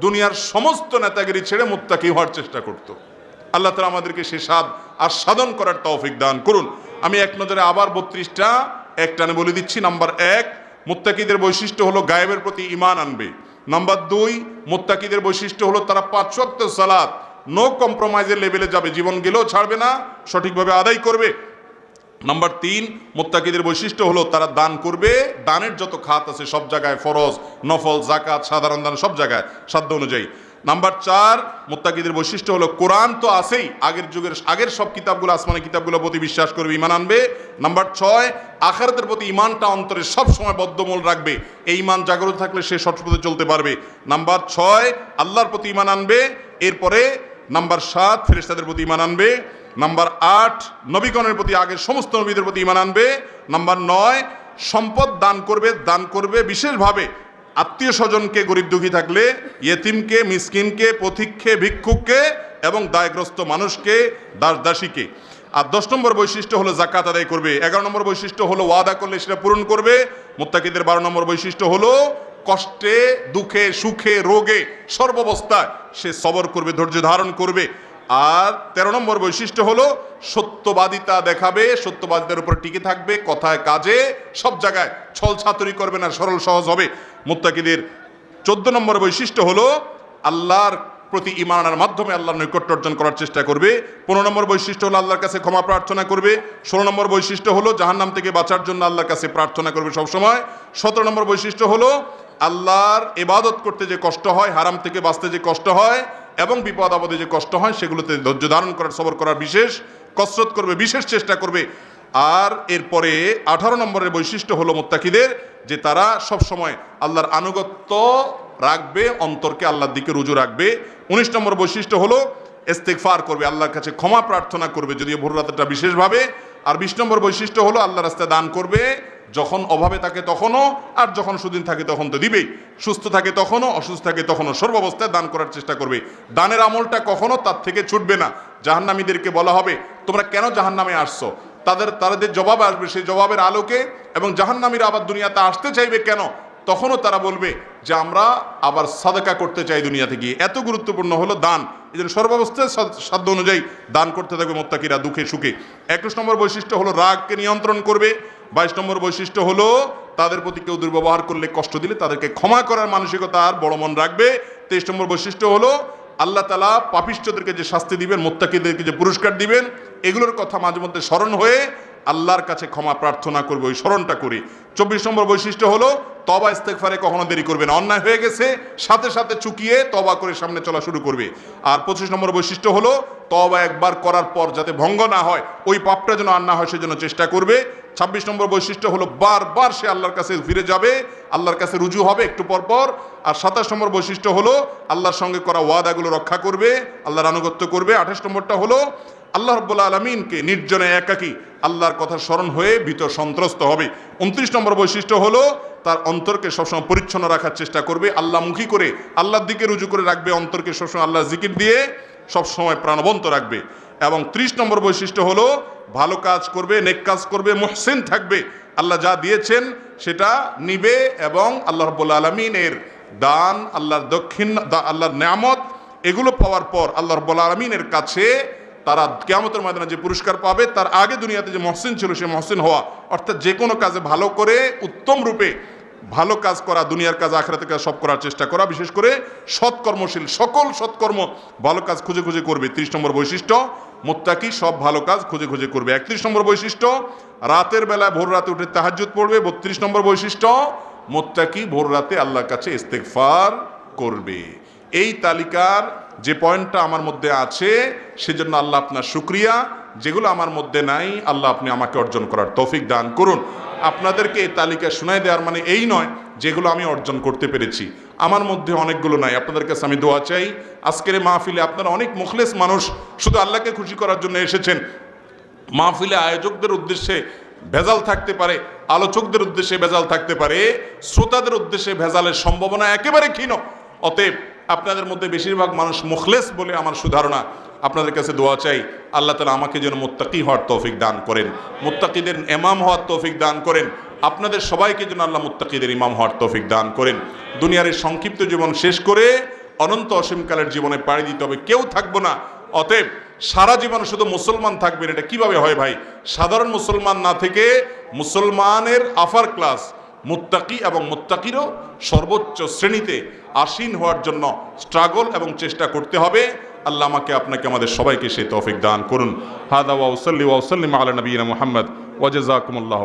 দুনিয়ার সমস্ত নেতাগিরি ছেড়ে মুত্তাকি হওয়ার চেষ্টা করত। আল্লাহ তাআলা আমাদেরকে সে স্বাদ আস্বাদন করার তৌফিক দান করুন। আমি এক নজরে আবার 32টা একটানে বলে দিচ্ছি। নাম্বার 1, মুত্তাকিদের বৈশিষ্ট্য হলো গায়েবের প্রতি ঈমান আনবে। নাম্বার 2, মুত্তাকিদের বৈশিষ্ট্য হলো তারা 5 ওয়াক্ত সালাত নো কম্প্রোমাইজের লেভেলে যাবে, জীবন গেলেও ছাড়বে না, সঠিকভাবে আদায় করবে। নাম্বার 3, মুত্তাকিদের বৈশিষ্ট্য হলো তারা দান করবে, দানের যত খাত আছে সব জায়গায়, ফরজ, নফল, যাকাত, সাধারণ দান, সব জায়গায় সাধ্য অনুযায়ী। নাম্বার 4, মুত্তাকিদের বৈশিষ্ট্য হলো কোরআন তো আছেই, আগের সব কিতাবগুলো, আসমানি কিতাবগুলোর প্রতি বিশ্বাস করবে, ঈমান আনবে। নাম্বার 6, আখিরাতের প্রতি ঈমানটা অন্তরে সব সময় বদ্ধমূল রাখবে। এই ঈমান জাগ্রত থাকলে সে সঠিক পথে চলতে পারবে। নাম্বার 6, আল্লাহর প্রতি ঈমান আনবে। এরপরে নাম্বার 7, ফেরেশতাদের প্রতি ঈমান আনবে। নাম্বার 8, নবীগণের প্রতি, আগের সমস্ত নবীদের প্রতি ঈমান আনবে। নাম্বার 9, সম্পদ দান করবে বিশেষভাবে আত্মীয় স্বজনকে, গরিব দুঃখী থাকলে ইয়েতিমকে, মিসকিনকে, পথিককে, ভিক্ষুককে এবং দায়গ্রস্ত মানুষকে, দাসীকে। আর 10 নম্বর বৈশিষ্ট্য হলো যাকাত আদায় করবে। 11 নম্বর বৈশিষ্ট্য হলো ওয়াদা করলে সেটা পূরণ করবে। মুত্তাকিদের 12 নম্বর বৈশিষ্ট্য হলো কষ্টে, দুঃখে, সুখে, রোগে, সর্বাবস্থায় সে সবর করবে, ধৈর্য ধারণ করবে। আর 13 নম্বর বৈশিষ্ট্য হলো সত্যবাদিতা দেখাবে, সত্যবাদিতার উপর টিকে থাকবে, কথায় কাজে সব জায়গায় ছল ছাতুরি করবে না, সরল সহজ হবে। মুত্তাকিদের 14 নম্বর বৈশিষ্ট্য হলো আল্লাহর প্রতি ঈমান আনার মাধ্যমে আল্লাহর নৈকট্য অর্জন করার চেষ্টা করবে। 15 নম্বর বৈশিষ্ট্য হলো আল্লাহর কাছে ক্ষমা প্রার্থনা করবে। 16 নম্বর বৈশিষ্ট্য হলো জাহান্নাম থেকে বাঁচার জন্য আল্লাহর কাছে প্রার্থনা করবে সবসময়। 17 নম্বর বৈশিষ্ট্য হলো আল্লাহর ইবাদত করতে যে কষ্ট হয়, হারাম থেকে বাঁচতে যে কষ্ট হয় এবং বিপদ আপদে যে কষ্ট হয়, সেগুলোতে ধৈর্য ধারণ করার, সবর করার বিশেষ কসরত করবে, বিশেষ চেষ্টা করবে। আর এরপরে 18 নম্বরের বৈশিষ্ট্য হলো মুত্তাকিদের যে তারা সব সময় আল্লাহর আনুগত্য রাখবে, অন্তরকে আল্লাহর দিকে রুজু রাখবে। 19 নম্বর বৈশিষ্ট্য হলো ইস্তেগফার করবে, আল্লাহর কাছে ক্ষমা প্রার্থনা করবে, যদিও ভোর রাতেরটা বিশেষভাবে। আর 20 নম্বর বৈশিষ্ট্য হলো আল্লাহর রাস্তায় দান করবে, যখন অভাবে থাকে তখনও, আর যখন সুদিন থাকে তখন তো দিবেই। সুস্থ থাকে তখনও, অসুস্থ থাকে তখনও, সর্বাবস্থায় দান করার চেষ্টা করবে। দানের আমলটা কখনো তার থেকে ছুটবে না। জাহান্নামীদেরকে বলা হবে তোমরা কেন জাহান্নামে আসছো, তাদের জবাব আসবে সেই জবাবের আলোকে, এবং জাহান্নামীরা আবার দুনিয়াতে আসতে চাইবে কেন, তখনও তারা বলবে যে আমরা আবার সাদাকা করতে চাই দুনিয়াতে গিয়ে। এত গুরুত্বপূর্ণ হলো দান। এই জন্য সর্বাবস্থায় সাধ্য অনুযায়ী দান করতে থাকবে মুত্তাকিরা দুঃখে সুখে। 21 নম্বর বৈশিষ্ট্য হলো রাগকে নিয়ন্ত্রণ করবে। 22 নম্বর বৈশিষ্ট্য হলো তাদের প্রতি কেউ দুর্ব্যবহার করলে, কষ্ট দিলে তাদেরকে ক্ষমা করার মানসিকতা আর বড় মন রাখবে। 23 নম্বর বৈশিষ্ট্য হলো আল্লাহ তাআলা পাপিষ্ঠদেরকে যে শাস্তি দিবেন, মুত্তাকিদেরকে যে পুরস্কার দিবেন, এগুলোর কথা মাঝে মধ্যে স্মরণ হয়ে আল্লাহর কাছে ক্ষমা প্রার্থনা করবে, ওই স্মরণটা করি। 24 নম্বর বৈশিষ্ট্য হলো তওবা ইস্তেগফারে কখনো দেরি করবে না। অন্যায় হয়ে গেছে সাথে সাথে চুকিয়ে তওবা করে সামনে চলা শুরু করবে। আর 25 নম্বর বৈশিষ্ট্য হলো তওবা একবার করার পর যাতে ভঙ্গ না হয়, ওই পাপটা যেন আর না হয় সেজন্য চেষ্টা করবে। 26 নম্বর বৈশিষ্ট্য হলো বারবার সে আল্লাহর কাছে ফিরে যাবে, আল্লাহর কাছে রুজু হবে একটু পর পর। আর 27 নম্বর বৈশিষ্ট্য হলো আল্লাহর সঙ্গে করা ওয়াদাগুলো রক্ষা করবে, আল্লাহর আনুগত্য করবে। 28 নম্বরটা হলো আল্লাহ রাব্বুল আলামিনকে নির্জনে একাকী আল্লাহর কথা স্মরণ হয়ে ভীত সন্ত্রস্ত হবে। 29 নম্বর বৈশিষ্ট্য হলো তার অন্তরকে সবসময় পরিচ্ছন্ন রাখার চেষ্টা করবে, আল্লাহমুখী করে আল্লাহর দিকে রুজু করে রাখবে, অন্তরকে সবসময় আল্লাহর জিকির দিয়ে সবসময় প্রাণবন্ত রাখবে। এবং 30 নম্বর বৈশিষ্ট্য হলো ভালো কাজ করবে, নেক কাজ করবে, মুহসিন থাকবে, আল্লাহ যা দিয়েছেন সেটা নিবে, এবং আল্লাহ রাব্বুল আলামিনের দান, আল্লাহর আল্লাহর নেয়ামত, এগুলো পাওয়ার পর আল্লাহ রাব্বুল আলামিনের কাছে তারা কিয়ামতের ময়দানে যে পুরস্কার পাবে, তার আগে দুনিয়াতে যে মহসিন ছিল সে মহসিন হওয়া, অর্থাৎ যে কোনো কাজে ভালো করে উত্তম রূপে ভালো কাজ করা, দুনিয়ার কাজ আখিরাতের কাজ সব করার চেষ্টা করা, বিশেষ করে সৎকর্মশীল সকল সৎকর্ম ভালো কাজ খুঁজে খুঁজে করবে। 30 নম্বর বৈশিষ্ট্য মুত্তাকি সব ভালো কাজ খুঁজে খুঁজে করবে। 31 নম্বর বৈশিষ্ট্য রাতের বেলায় ভোর রাতে উঠে তাহাজ্জুদ পড়বে। 32 নম্বর বৈশিষ্ট্য মুত্তাকি ভোর রাতে আল্লাহর কাছে ইস্তেগফার করবে। এই তালিকার যে পয়েন্টটা আমার মধ্যে আছে সেজন্য আল্লাহ আপনার শুকরিয়া, যেগুলো আমার মধ্যে নাই আল্লাহ আপনি আমাকে অর্জন করার তৌফিক দান করুন। আপনাদেরকে এই তালিকা শোনায় দেওয়ার মানে এই নয় যেগুলো আমি অর্জন করতে পেরেছি, আমার মধ্যে অনেকগুলো নাই। আপনাদের কাছে আমি দোয়া চাই, আজকের এই মাহফিলে আপনারা অনেক মুখলেস মানুষ শুধু আল্লাহকে খুশি করার জন্য এসেছেন। মাহফিলে আয়োজকদের উদ্দেশ্যে ভেজাল থাকতে পারে, আলোচকদের উদ্দেশ্যে ভেজাল থাকতে পারে, শ্রোতাদের উদ্দেশ্যে ভেজালের সম্ভাবনা একেবারে ক্ষীণ। অতএব আপনাদের মধ্যে বেশিরভাগ মানুষ মুখলেস বলে আমার সুধারণা। আপনাদের কাছে দোয়া চাই আল্লাহ তাআলা আমাকে যেন মুত্তাকি হওয়ার তৌফিক দান করেন, মুত্তাকিদের ইমাম হওয়ার তৌফিক দান করেন। আপনাদের সবাইকে যেন আল্লাহ মুত্তাকিদের ইমাম হওয়ার তৌফিক দান করেন। দুনিয়ার এই সংক্ষিপ্ত জীবন শেষ করে অনন্ত অসীমকালের জীবনে পাড়ি দিতে হবে, কেউ থাকবো না। অতএব সারা জীবন শুধু মুসলমান থাকবেন, এটা কিভাবে হয় ভাই? সাধারণ মুসলমান না থেকে মুসলমানের আফার ক্লাস, মুত্তাকি এবং মুত্তাকিরও সর্বোচ্চ শ্রেণীতে আসীন হওয়ার জন্য স্ট্রাগল এবং চেষ্টা করতে হবে। আল্লাহ আমাকে আপনাকে আমাদের সবাইকে সেই তৌফিক দান করুন। হাদা ওয়া উসাল্লি ওয়া উসাল্লিম আলা নবিয়িনা মুহাম্মদ ওয়া জাযাকুমুল্লাহ।